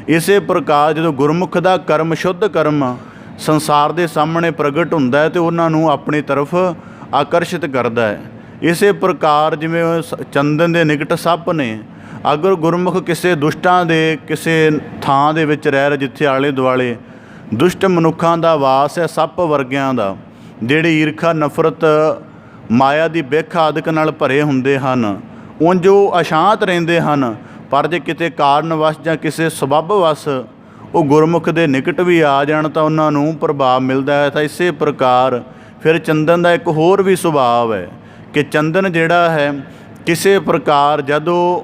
ਇਸੇ ਪ੍ਰਕਾਰ ਜਦੋਂ ਗੁਰਮੁਖ ਦਾ ਕਰਮ, ਸ਼ੁੱਧ ਕਰਮ ਸੰਸਾਰ ਦੇ ਸਾਹਮਣੇ ਪ੍ਰਗਟ ਹੁੰਦਾ ਹੈ ਤੇ ਉਹਨਾਂ ਨੂੰ ਆਪਣੀ ਤਰਫ ਆਕਰਸ਼ਿਤ ਕਰਦਾ ਹੈ। ਇਸੇ ਪ੍ਰਕਾਰ ਜਿਵੇਂ ਚੰਦਨ ਦੇ ਨਿਕਟ ਸੱਪ ਨੇ, ਅਗਰ ਗੁਰਮੁਖ ਕਿਸੇ ਦੁਸ਼ਟਾਂ ਦੇ ਕਿਸੇ ਥਾਂ ਦੇ ਵਿੱਚ ਰਹਿ ਰਿਹਾ ਜਿੱਥੇ ਆਲੇ ਦੁਆਲੇ ਦੁਸ਼ਟ ਮਨੁੱਖਾਂ ਦਾ ਵਾਸ ਹੈ, ਸੱਪ ਵਰਗਿਆਂ ਦਾ, ਜਿਹੜੇ ਈਰਖਾ, ਨਫ਼ਰਤ, ਮਾਇਆ ਦੀ ਬਿਖ ਆਦਿਕ ਨਾਲ ਭਰੇ ਹੁੰਦੇ ਹਨ, ਉਂਝ ਉਹ ਅਸ਼ਾਂਤ ਰਹਿੰਦੇ ਹਨ। ਪਰ ਜੇ ਕਿਤੇ ਕਾਰਨਵਸ਼ ਜਾਂ ਕਿਸੇ ਸਬੱਬ ਵਸ ਉਹ ਗੁਰਮੁਖ ਦੇ ਨਿਕਟ ਵੀ ਆ ਜਾਣ ਤਾਂ ਉਹਨਾਂ ਨੂੰ ਪ੍ਰਭਾਵ ਮਿਲਦਾ ਹੈ। ਤਾਂ ਇਸੇ ਪ੍ਰਕਾਰ ਫਿਰ ਚੰਦਨ ਦਾ ਇੱਕ ਹੋਰ ਵੀ ਸੁਭਾਵ ਹੈ ਕਿ ਚੰਦਨ ਜਿਹੜਾ ਹੈ ਕਿਸੇ ਪ੍ਰਕਾਰ ਜਦੋਂ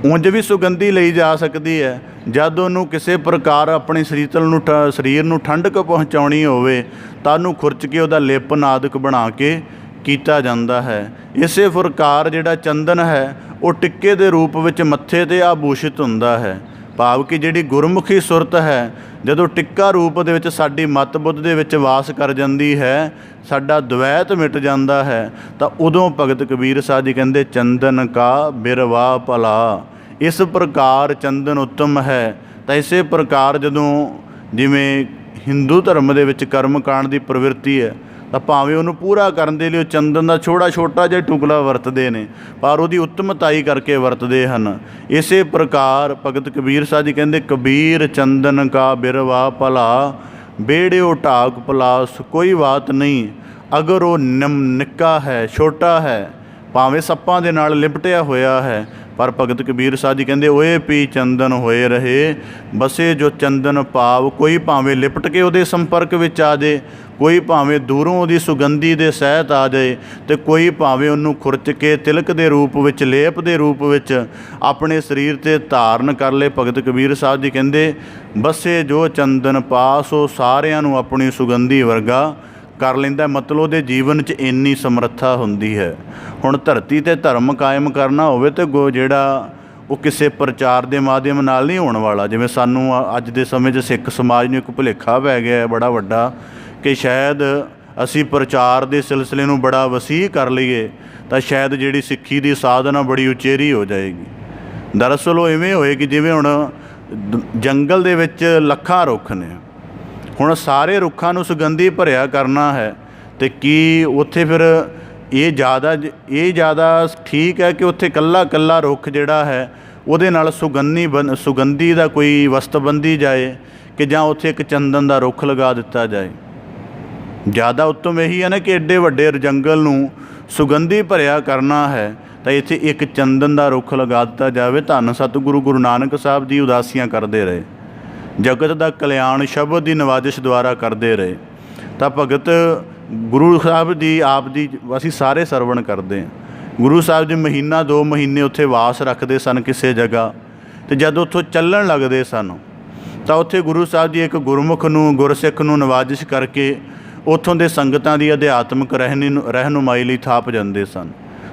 ਉਂਝ ਵੀ ਸੁਗੰਧੀ ਲਈ ਜਾ ਸਕਦੀ ਹੈ, ਜਦ ਉਹਨੂੰ ਕਿਸੇ ਪ੍ਰਕਾਰ ਆਪਣੀ ਸਰੀਰ ਨੂੰ ਠੰਡਕ ਪਹੁੰਚਾਉਣੀ ਹੋਵੇ ਤਾਂ ਉਹਨੂੰ ਖੁਰਚ ਕੇ ਉਹਦਾ ਲੇਪਨ ਆਦਿਕ ਬਣਾ ਕੇ ਕੀਤਾ ਜਾਂਦਾ ਹੈ। ਇਸੇ ਪ੍ਰਕਾਰ ਜਿਹੜਾ ਚੰਦਨ ਹੈ ਉਹ ਟਿੱਕੇ ਦੇ ਰੂਪ ਵਿੱਚ ਮੱਥੇ 'ਤੇ ਆਭੂਸ਼ਿਤ ਹੁੰਦਾ ਹੈ। ਭਾਵ ਕਿ ਜਿਹੜੀ ਗੁਰਮੁਖੀ ਸੁਰਤ ਹੈ ਜਦੋਂ ਟਿੱਕਾ ਰੂਪ ਦੇ ਵਿੱਚ ਸਾਡੀ ਮਤ ਬੁੱਧ ਦੇ ਵਿੱਚ ਵਾਸ ਕਰ ਜਾਂਦੀ ਹੈ, ਸਾਡਾ ਦਵੈਤ ਮਿਟ ਜਾਂਦਾ ਹੈ, ਤਾਂ ਉਦੋਂ ਭਗਤ ਕਬੀਰ ਸਾਹਿਬ ਜੀ ਕਹਿੰਦੇ ਚੰਦਨ ਕਾ ਬਿਰਵਾ ਭਲਾ। ਇਸ ਪ੍ਰਕਾਰ ਚੰਦਨ ਉੱਤਮ ਹੈ। ਤਾਂ ਇਸੇ ਪ੍ਰਕਾਰ ਜਦੋਂ ਜਿਵੇਂ ਹਿੰਦੂ ਧਰਮ ਦੇ ਵਿੱਚ ਕਰਮ ਕਾਂਡ ਦੀ ਪ੍ਰਵਿਰਤੀ ਹੈ ਤਾਂ ਭਾਵੇਂ ਉਹਨੂੰ ਪੂਰਾ ਕਰਨ ਦੇ ਲਈ ਉਹ ਚੰਦਨ ਦਾ ਛੋਟਾ ਜਿਹਾ ਟੁਕੜਾ ਵਰਤਦੇ ਨੇ, ਪਰ ਉਹਦੀ ਉੱਤਮਤਾਈ ਕਰਕੇ ਵਰਤਦੇ ਹਨ। ਇਸੇ ਪ੍ਰਕਾਰ ਭਗਤ ਕਬੀਰ ਸਾਹਿਬ ਜੀ ਕਹਿੰਦੇ ਕਬੀਰ ਚੰਦਨ ਕਾ ਬਿਰਵਾ ਭਲਾ, ਬੇੜਿਓ ਢਾਕ ਪਲਾਸ ਕੋਈ ਬਾਤ ਨਹੀਂ। ਅਗਰ ਉਹ ਨਿੱਕਾ ਹੈ, ਛੋਟਾ ਹੈ, ਭਾਵੇਂ ਸੱਪਾਂ ਦੇ ਨਾਲ ਲਿਪਟਿਆ ਹੋਇਆ ਹੈ, ਪਰ ਭਗਤ ਕਬੀਰ ਸਾਹਿਬ ਜੀ ਕਹਿੰਦੇ ਓਏ ਪੀ ਚੰਦਨ ਹੋਏ ਰਹੇ ਬਸੇ ਜੋ ਚੰਦਨ ਭਾਵ। ਕੋਈ ਭਾਵੇਂ ਲਿਪਟ ਕੇ ਉਹਦੇ ਸੰਪਰਕ ਵਿੱਚ ਆ ਜਾਏ, ਕੋਈ ਭਾਵੇਂ ਦੂਰੋਂ ਉਹਦੀ ਸੁਗੰਧੀ ਦੇ ਸਹਿਤ ਆ ਜਾਏ, ਅਤੇ ਕੋਈ ਭਾਵੇਂ ਉਹਨੂੰ ਖੁਰਚ ਕੇ ਤਿਲਕ ਦੇ ਰੂਪ ਵਿੱਚ, ਲੇਪ ਦੇ ਰੂਪ ਵਿੱਚ ਆਪਣੇ ਸਰੀਰ 'ਤੇ ਧਾਰਨ ਕਰ ਲਏ। ਭਗਤ ਕਬੀਰ ਸਾਹਿਬ ਜੀ ਕਹਿੰਦੇ ਬਸੇ ਜੋ ਚੰਦਨ ਪਾਸ, ਉਹ ਸਾਰਿਆਂ ਨੂੰ ਆਪਣੀ ਸੁਗੰਧੀ ਵਰਗਾ ਕਰ ਲੈਂਦਾ। ਮਤਲਬ ਉਹਦੇ ਜੀਵਨ 'ਚ ਇੰਨੀ ਸਮਰੱਥਾ ਹੁੰਦੀ ਹੈ। ਹੁਣ ਧਰਤੀ 'ਤੇ ਧਰਮ ਕਾਇਮ ਕਰਨਾ ਹੋਵੇ ਤਾਂ ਜਿਹੜਾ ਉਹ ਕਿਸੇ ਪ੍ਰਚਾਰ ਦੇ ਮਾਧਿਅਮ ਨਾਲ ਨਹੀਂ ਹੋਣ ਵਾਲਾ। ਜਿਵੇਂ ਸਾਨੂੰ ਅੱਜ ਦੇ ਸਮੇਂ 'ਚ ਸਿੱਖ ਸਮਾਜ ਨੂੰ ਇੱਕ ਭੁਲੇਖਾ ਪੈ ਗਿਆ ਬੜਾ ਵੱਡਾ ਕਿ ਸ਼ਾਇਦ ਅਸੀਂ ਪ੍ਰਚਾਰ ਦੇ ਸਿਲਸਿਲੇ ਨੂੰ ਬੜਾ ਵਸੀਹ ਕਰ ਲਈਏ ਤਾਂ ਸ਼ਾਇਦ ਜਿਹੜੀ ਸਿੱਖੀ ਦੀ ਸਾਧਨਾ ਬੜੀ ਉਚੇਰੀ ਹੋ ਜਾਏਗੀ। ਦਰਅਸਲ ਉਹ ਇਵੇਂ ਹੋਏਗੀ ਜਿਵੇਂ ਹੁਣ ਜੰਗਲ ਦੇ ਵਿੱਚ ਲੱਖਾਂ ਰੁੱਖ ਨੇ, ਹੁਣ ਸਾਰੇ ਰੁੱਖਾਂ ਨੂੰ ਸੁਗੰਧੀ ਭਰਿਆ ਕਰਨਾ ਹੈ ਅਤੇ ਕੀ ਉੱਥੇ ਫਿਰ ਇਹ ਜ਼ਿਆਦਾ ਠੀਕ ਹੈ ਕਿ ਉੱਥੇ ਇਕੱਲਾ ਰੁੱਖ ਜਿਹੜਾ ਹੈ ਉਹਦੇ ਨਾਲ ਸੁਗੰਧੀ ਦਾ ਕੋਈ ਵਸਤ ਬੰਧੀ ਜਾਏ, ਕਿ ਜਾਂ ਉੱਥੇ ਇੱਕ ਚੰਦਨ ਦਾ ਰੁੱਖ ਲਗਾ ਦਿੱਤਾ ਜਾਏ? ਜ਼ਿਆਦਾ ਉੱਤਮ ਇਹੀ ਹੈ ਨਾ ਕਿ ਐਡੇ ਵੱਡੇ ਜੰਗਲ ਨੂੰ ਸੁਗੰਧੀ ਭਰਿਆ ਕਰਨਾ ਹੈ ਤਾਂ ਇੱਥੇ ਇੱਕ ਚੰਦਨ ਦਾ ਰੁੱਖ ਲਗਾ ਦਿੱਤਾ ਜਾਵੇ। ਧੰਨ ਸਤਿਗੁਰੂ ਗੁਰੂ ਨਾਨਕ ਸਾਹਿਬ ਜੀ ਉਦਾਸੀਆਂ ਕਰਦੇ ਰਹੇ, ਜਗਤ ਦਾ ਕਲਿਆਣ ਸ਼ਬਦ ਦੀ ਨਵਾਜ਼ਿਸ਼ ਦੁਆਰਾ ਕਰਦੇ ਰਹੇ। ਤਾਂ ਭਗਤ ਗੁਰੂ ਸਾਹਿਬ ਦੀ ਆਪ ਦੀ ਅਸੀਂ ਸਾਰੇ ਸਰਵਣ ਕਰਦੇ ਹਾਂ। ਗੁਰੂ ਸਾਹਿਬ ਜੀ ਮਹੀਨਾ 2 ਮਹੀਨੇ ਉੱਥੇ ਵਾਸ ਰੱਖਦੇ ਸਨ ਕਿਸੇ ਜਗ੍ਹਾ, ਅਤੇ ਜਦ ਉੱਥੋਂ ਚੱਲਣ ਲੱਗਦੇ ਸਨ ਤਾਂ ਉੱਥੇ ਗੁਰੂ ਸਾਹਿਬ ਜੀ ਇੱਕ ਗੁਰਮੁਖ ਨੂੰ, ਗੁਰਸਿੱਖ ਨੂੰ ਨਵਾਜ਼ਿਸ਼ ਕਰਕੇ ਉੱਥੋਂ ਦੇ ਸੰਗਤਾਂ ਦੀ ਅਧਿਆਤਮਿਕ ਰਹਿਨੁਮਾਈ ਲਈ ਥਾਪ ਜਾਂਦੇ ਸਨ।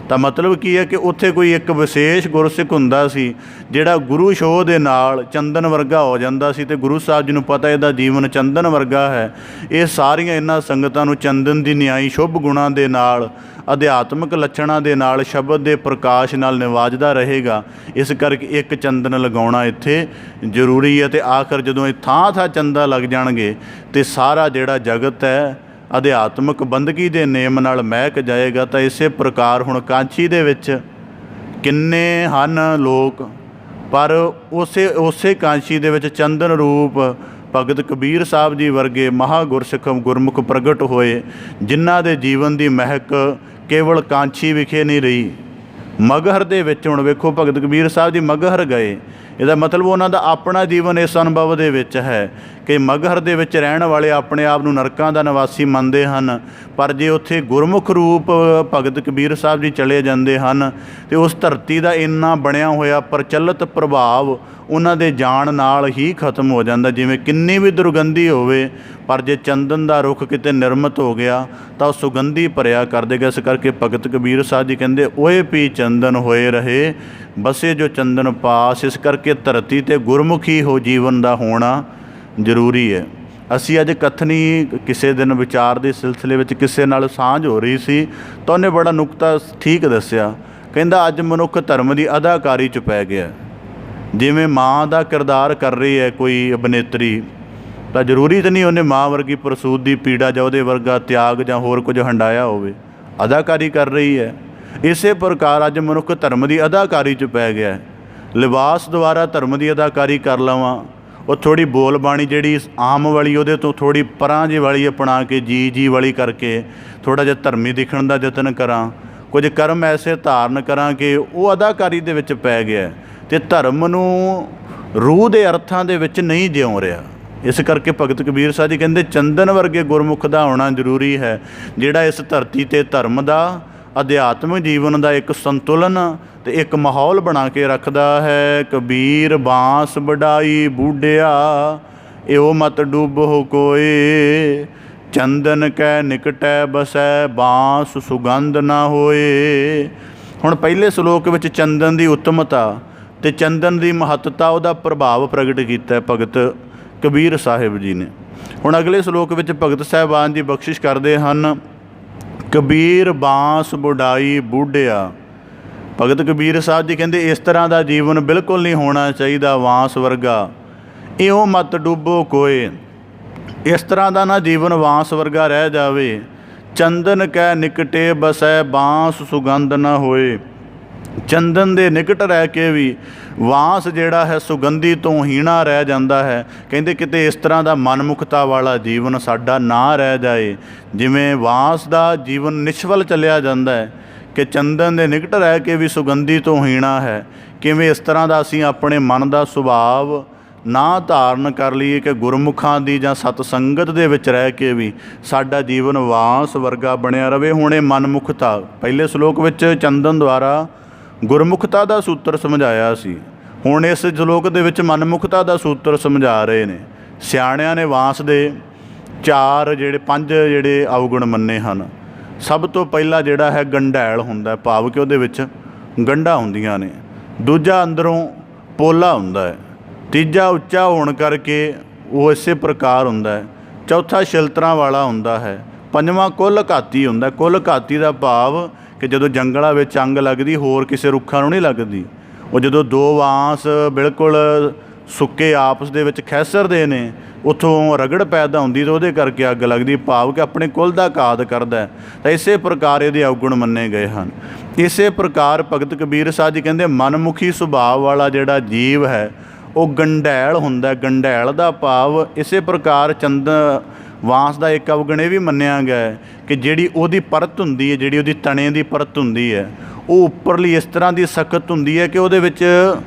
ਤਾਂ ਮਤਲਬ ਕੀ ਹੈ ਕਿ ਉੱਥੇ ਕੋਈ ਇੱਕ ਵਿਸ਼ੇਸ਼ ਗੁਰਸਿੱਖ ਹੁੰਦਾ ਸੀ ਜਿਹੜਾ ਗੁਰੂ ਸ਼ੋਅ ਦੇ ਨਾਲ ਚੰਦਨ ਵਰਗਾ ਹੋ ਜਾਂਦਾ ਸੀ, ਅਤੇ ਗੁਰੂ ਸਾਹਿਬ ਜੀ ਨੂੰ ਪਤਾ ਇਹਦਾ ਜੀਵਨ ਚੰਦਨ ਵਰਗਾ ਹੈ। ਇਹ ਸਾਰੀਆਂ ਇਹਨਾਂ ਸੰਗਤਾਂ ਨੂੰ ਚੰਦਨ ਦੀ ਨਿਆਈ ਸ਼ੁਭ ਗੁਣਾਂ ਦੇ ਨਾਲ, ਅਧਿਆਤਮਿਕ ਲੱਛਣਾਂ ਦੇ ਨਾਲ, ਸ਼ਬਦ ਦੇ ਪ੍ਰਕਾਸ਼ ਨਾਲ ਨਿਵਾਜਦਾ ਰਹੇਗਾ। ਇਸ ਕਰਕੇ ਇੱਕ ਚੰਦਨ ਲਗਾਉਣਾ ਇੱਥੇ ਜ਼ਰੂਰੀ ਹੈ। ਅਤੇ ਆਖਰ ਜਦੋਂ ਇਹ ਥਾਂ ਚੰਦਾ ਲੱਗ ਜਾਣਗੇ ਅਤੇ ਸਾਰਾ ਜਿਹੜਾ ਜਗਤ ਹੈ ਅਧਿਆਤਮਿਕ ਬੰਦਗੀ ਦੇ ਨੇਮ ਨਾਲ ਮਹਿਕ ਜਾਏਗਾ। ਤਾਂ ਇਸੇ ਪ੍ਰਕਾਰ ਹੁਣ ਕਾਂਚੀ ਦੇ ਵਿੱਚ ਕਿੰਨੇ ਹਨ ਲੋਕ पर ਉਸੇ ਕਾਂਸ਼ੀ ਦੇ ਵਿੱਚ ਚੰਦਨ ਰੂਪ ਭਗਤ ਕਬੀਰ ਸਾਹਿਬ ਜੀ ਵਰਗੇ ਮਹਾਂਗੁਰਸਿੱਖ ਗੁਰਮੁਖ ਪ੍ਰਗਟ ਹੋਏ, ਜਿਨ੍ਹਾਂ ਦੇ ਜੀਵਨ ਦੀ ਮਹਿਕ ਕੇਵਲ ਕਾਂਸ਼ੀ ਵਿਖੇ ਨਹੀਂ ਰਹੀ, ਮਗਹਰ ਦੇ ਵਿੱਚ। ਹੁਣ ਵੇਖੋ, ਭਗਤ ਕਬੀਰ ਸਾਹਿਬ ਜੀ ਮਗਹਰ ਗਏ, ਇਹਦਾ ਮਤਲਬ ਉਹਨਾਂ ਦਾ ਆਪਣਾ ਜੀਵਨ ਇਸ ਅਨੁਭਵ ਦੇ ਵਿੱਚ ਹੈ ਕਿ ਮਗਹਰ ਦੇ ਵਿੱਚ ਰਹਿਣ ਵਾਲੇ ਆਪਣੇ ਆਪ ਨੂੰ ਨਰਕਾਂ ਦਾ ਨਿਵਾਸੀ ਮੰਨਦੇ ਹਨ, ਪਰ ਜੇ ਉੱਥੇ ਗੁਰਮੁਖ ਰੂਪ ਭਗਤ ਕਬੀਰ ਸਾਹਿਬ ਜੀ ਚਲੇ ਜਾਂਦੇ ਹਨ ਤੇ ਉਸ ਧਰਤੀ ਦਾ ਇੰਨਾ ਬਣਿਆ ਹੋਇਆ ਪ੍ਰਚਲਿਤ ਪ੍ਰਭਾਵ ਉਹਨਾਂ ਦੇ ਜਾਣ ਨਾਲ ਹੀ ਖਤਮ ਹੋ ਜਾਂਦਾ। ਜਿਵੇਂ ਕਿੰਨੀ ਵੀ ਦੁਰਗੰਧੀ ਹੋਵੇ, ਪਰ ਜੇ ਚੰਦਨ ਦਾ ਰੁੱਖ ਕਿਤੇ ਨਿਰਮਿਤ ਹੋ ਗਿਆ ਤਾਂ ਉਹ ਸੁਗੰਧੀ ਭਰਿਆ ਕਰ ਦੇਗਾ। ਇਸ ਕਰਕੇ ਭਗਤ ਕਬੀਰ ਸਾਹਿਬ ਜੀ ਕਹਿੰਦੇ, ਓਏ ਪੀ ਚੰਦਨ ਹੋਏ ਰਹੇ ਬਸੇ ਜੋ ਚੰਦਨ ਪਾਸ। ਇਸ ਕਰਕੇ ਧਰਤੀ 'ਤੇ ਗੁਰਮੁਖੀ ਹੋ ਜੀਵਨ ਦਾ ਹੋਣਾ ਜ਼ਰੂਰੀ ਹੈ। ਅਸੀਂ ਅੱਜ ਕਥਨੀ ਕਿਸੇ ਦਿਨ ਵਿਚਾਰ ਦੇ ਸਿਲਸਿਲੇ ਵਿੱਚ ਕਿਸੇ ਨਾਲ ਸਾਂਝ ਹੋ ਰਹੀ ਸੀ ਤਾਂ ਉਹਨੇ ਬੜਾ ਨੁਕਤਾ ਠੀਕ ਦੱਸਿਆ। ਕਹਿੰਦਾ, ਅੱਜ ਮਨੁੱਖ ਧਰਮ ਦੀ ਅਦਾਕਾਰੀ 'ਚ ਪੈ ਗਿਆ। ਜਿਵੇਂ ਮਾਂ ਦਾ ਕਿਰਦਾਰ ਕਰ ਰਹੀ ਹੈ ਕੋਈ ਅਭਿਨੇਤਰੀ, ਤਾਂ ਜ਼ਰੂਰੀ ਤਾਂ ਨਹੀਂ ਉਹਨੇ ਮਾਂ ਵਰਗੀ ਪ੍ਰਸੂਤ ਦੀ ਪੀੜਾ ਜਾਂ ਉਹਦੇ ਵਰਗਾ ਤਿਆਗ ਜਾਂ ਹੋਰ ਕੁਝ ਹੰਡਾਇਆ ਹੋਵੇ, ਅਦਾਕਾਰੀ ਕਰ ਰਹੀ ਹੈ। ਇਸੇ ਪ੍ਰਕਾਰ ਅੱਜ ਮਨੁੱਖ ਧਰਮ ਦੀ ਅਦਾਕਾਰੀ 'ਚ ਪੈ ਗਿਆ। ਲਿਬਾਸ ਦੁਆਰਾ ਧਰਮ ਦੀ ਅਦਾਕਾਰੀ ਕਰ ਲਵਾਂ, ਉਹ ਥੋੜ੍ਹੀ ਬੋਲ ਬਾਣੀ ਜਿਹੜੀ ਆਮ ਵਾਲੀ ਉਹਦੇ ਤੋਂ ਥੋੜ੍ਹੀ ਪਰਾਂ ਜਿਹੀ ਵਾਲੀ ਅਪਣਾ ਕੇ ਜੀ ਵਾਲੀ ਕਰਕੇ ਥੋੜ੍ਹਾ ਜਿਹਾ ਧਰਮੀ ਦਿਖਣ ਦਾ ਯਤਨ ਕਰਾਂ, ਕੁਝ ਕਰਮ ਐਸੇ ਧਾਰਨ ਕਰਾਂ ਕਿ ਉਹ ਅਦਾਕਾਰੀ ਦੇ ਵਿੱਚ ਪੈ ਗਿਆ ਅਤੇ ਧਰਮ ਨੂੰ ਰੂਹ ਦੇ ਅਰਥਾਂ ਦੇ ਵਿੱਚ ਨਹੀਂ ਜਿਉਂ ਰਿਹਾ। ਇਸ ਕਰਕੇ ਭਗਤ ਕਬੀਰ ਸਾਹਿਬ ਜੀ ਕਹਿੰਦੇ, ਚੰਦਨ ਵਰਗੇ ਗੁਰਮੁਖ ਦਾ ਹੋਣਾ ਜ਼ਰੂਰੀ ਹੈ, ਜਿਹੜਾ ਇਸ ਧਰਤੀ 'ਤੇ ਧਰਮ ਦਾ, ਅਧਿਆਤਮਿਕ ਜੀਵਨ ਦਾ ਇੱਕ ਸੰਤੁਲਨ ਅਤੇ ਇੱਕ ਮਾਹੌਲ ਬਣਾ ਕੇ ਰੱਖਦਾ ਹੈ। ਕਬੀਰ ਬਾਂਸ ਵਡਾਈ ਬੂਢਿਆ, ਇਹੋ ਮਤ ਡੁੱਬੋ ਕੋਏ, ਚੰਦਨ ਕੈ ਨਿਕਟੈ ਬਸੈ ਬਾਂਸ ਸੁਗੰਧ ਨਾ ਹੋਏ। ਹੁਣ ਪਹਿਲੇ ਸਲੋਕ ਵਿੱਚ ਚੰਦਨ ਦੀ ਉੱਤਮਤਾ ਅਤੇ ਚੰਦਨ ਦੀ ਮਹੱਤਤਾ, ਉਹਦਾ ਪ੍ਰਭਾਵ ਪ੍ਰਗਟ ਕੀਤਾ ਭਗਤ ਕਬੀਰ ਸਾਹਿਬ ਜੀ ਨੇ। ਹੁਣ ਅਗਲੇ ਸਲੋਕ ਵਿੱਚ ਭਗਤ ਸਾਹਿਬਾਨ ਜੀ ਬਖਸ਼ਿਸ਼ ਕਰਦੇ ਹਨ, ਕਬੀਰ ਬਾਂਸ ਵਡਾਈ ਬੂਢਿਆ। ਭਗਤ ਕਬੀਰ ਸਾਹਿਬ ਜੀ ਕਹਿੰਦੇ, ਇਸ ਤਰ੍ਹਾਂ ਦਾ ਜੀਵਨ ਬਿਲਕੁਲ ਨਹੀਂ ਹੋਣਾ ਚਾਹੀਦਾ ਵਾਂਸ ਵਰਗਾ। ਇਉਂ ਮਤ ਡੁੱਬੋ ਕੋਏ, ਇਸ ਤਰ੍ਹਾਂ ਦਾ ਨਾ ਜੀਵਨ ਵਾਂਸ ਵਰਗਾ ਰਹਿ ਜਾਵੇ। ਚੰਦਨ ਕੈ ਨਿਕਟੇ ਬਸੈ ਬਾਂਸ ਸੁਗੰਧ ਨਾ ਹੋਏ, ਚੰਦਨ ਦੇ ਨਿਕਟ ਰਹਿ ਕੇ ਵੀ ਵਾਂਸ ਜਿਹੜਾ ਹੈ ਸੁਗੰਧੀ ਤੋਂ ਹੀਣਾ ਰਹਿ ਜਾਂਦਾ ਹੈ। ਕਹਿੰਦੇ ਕਿਤੇ ਇਸ ਤਰ੍ਹਾਂ ਦਾ ਮਨਮੁਖਤਾ ਵਾਲਾ ਜੀਵਨ ਸਾਡਾ ਨਾ ਰਹਿ ਜਾਏ। ਜਿਵੇਂ ਵਾਂਸ ਦਾ ਜੀਵਨ ਨਿਸ਼ਫਲ ਚੱਲਿਆ ਜਾਂਦਾ ਹੈ ਕਿ ਚੰਦਨ ਦੇ ਨਿਕਟ ਰਹਿ ਕੇ ਵੀ ਸੁਗੰਧੀ ਤੋਂ ਹੀਣਾ ਹੈ, ਕਿਵੇਂ ਇਸ ਤਰ੍ਹਾਂ ਦਾ ਅਸੀਂ ਆਪਣੇ ਮਨ ਦਾ ਸੁਭਾਵ ਨਾ ਧਾਰਨ ਕਰ ਲਈਏ ਕਿ ਗੁਰਮੁਖਾਂ ਦੀ ਜਾਂ ਸਤ ਸੰਗਤ ਦੇ ਵਿੱਚ ਰਹਿ ਕੇ ਵੀ ਸਾਡਾ ਜੀਵਨ ਵਾਂਸ ਵਰਗਾ ਬਣਿਆ ਰਵੇ। ਹੁਣ ਇਹ ਮਨਮੁਖਤਾ, ਪਹਿਲੇ ਸਲੋਕ ਵਿੱਚ ਚੰਦਨ ਦੁਆਰਾ ਗੁਰਮੁਖਤਾ ਦਾ ਸੂਤਰ ਸਮਝਾਇਆ ਸੀ, ਹੁਣ ਇਸ ਸਲੋਕ ਦੇ ਵਿੱਚ ਮਨਮੁਖਤਾ ਦਾ ਸੂਤਰ ਸਮਝਾ ਰਹੇ ਨੇ। ਸਿਆਣਿਆਂ ਨੇ ਵਾਂਸ ਦੇ ਪੰਜ ਅਵਗੁਣ ਮੰਨੇ ਹਨ। ਸਭ ਤੋਂ ਪਹਿਲਾ ਜਿਹੜਾ ਹੈ ਗੰਡੈਲ ਹੁੰਦਾ, ਭਾਵ ਕਿ ਉਹਦੇ ਵਿੱਚ ਗੰਢਾਂ ਹੁੰਦੀਆਂ ਨੇ। ਦੂਜਾ ਅੰਦਰੋਂ ਪੋਲਾ ਹੁੰਦਾ ਹੈ। ਤੀਜਾ ਉੱਚਾ ਹੋਣ ਕਰਕੇ ਉਹ ਇਸੇ ਪ੍ਰਕਾਰ ਹੁੰਦਾ ਹੈ। ਚੌਥਾ ਛਿਲਤਰਾਂ ਵਾਲਾ ਹੁੰਦਾ ਹੈ। ਪੰਜਵਾਂ ਕੁੱਲ ਘਾਤੀ ਹੁੰਦਾ। ਕੁੱਲ ਘਾਤੀ ਦਾ ਭਾਵ ਕਿ ਜਦੋਂ ਜੰਗਲਾਂ ਵਿੱਚ ਅੰਗ ਲੱਗਦੀ ਹੋਰ ਕਿਸੇ ਰੁੱਖਾਂ ਨੂੰ ਨਹੀਂ ਲੱਗਦੀ। ਉਹ ਜਦੋਂ ਦੋ ਵਾਂਸ ਬਿਲਕੁਲ ਸੁੱਕੇ ਆਪਸ ਦੇ ਵਿੱਚ ਖੈਸਰਦੇ ਨੇ, ਉੱਥੋਂ ਰਗੜ ਪੈਦਾ ਹੁੰਦੀ ਤਾਂ ਉਹਦੇ ਕਰਕੇ ਅੱਗ ਲੱਗਦੀ, ਭਾਵ ਕਿ ਆਪਣੇ ਕੁੱਲ ਦਾ ਘਾਤ ਕਰਦਾ। ਤਾਂ ਇਸੇ ਪ੍ਰਕਾਰ ਇਹਦੇ ਅਵਗੁਣ ਮੰਨੇ ਗਏ ਹਨ। ਇਸੇ ਪ੍ਰਕਾਰ ਭਗਤ ਕਬੀਰ ਸਾਹਿਬ ਜੀ ਕਹਿੰਦੇ, ਮਨਮੁਖੀ ਸੁਭਾਅ ਵਾਲਾ ਜਿਹੜਾ ਜੀਵ ਹੈ ਉਹ ਗੰਡੈਲ ਹੁੰਦਾ। ਗੰਡੈਲ ਦਾ ਭਾਵ ਇਸੇ ਪ੍ਰਕਾਰ ਵਾਂਸ ਦਾ ਇੱਕ ਅਵਗੁਣ ਇਹ ਵੀ ਮੰਨਿਆ ਗਿਆ ਹੈ ਕਿ ਜਿਹੜੀ ਉਹਦੀ ਪਰਤ ਹੁੰਦੀ ਹੈ, ਜਿਹੜੀ ਉਹਦੀ ਤਣੇ ਦੀ ਪਰਤ ਹੁੰਦੀ ਹੈ, ਉਹ ਉੱਪਰਲੀ ਇਸ ਤਰ੍ਹਾਂ ਦੀ ਸਖਤ ਹੁੰਦੀ ਹੈ ਕਿ ਉਹਦੇ ਵਿੱਚ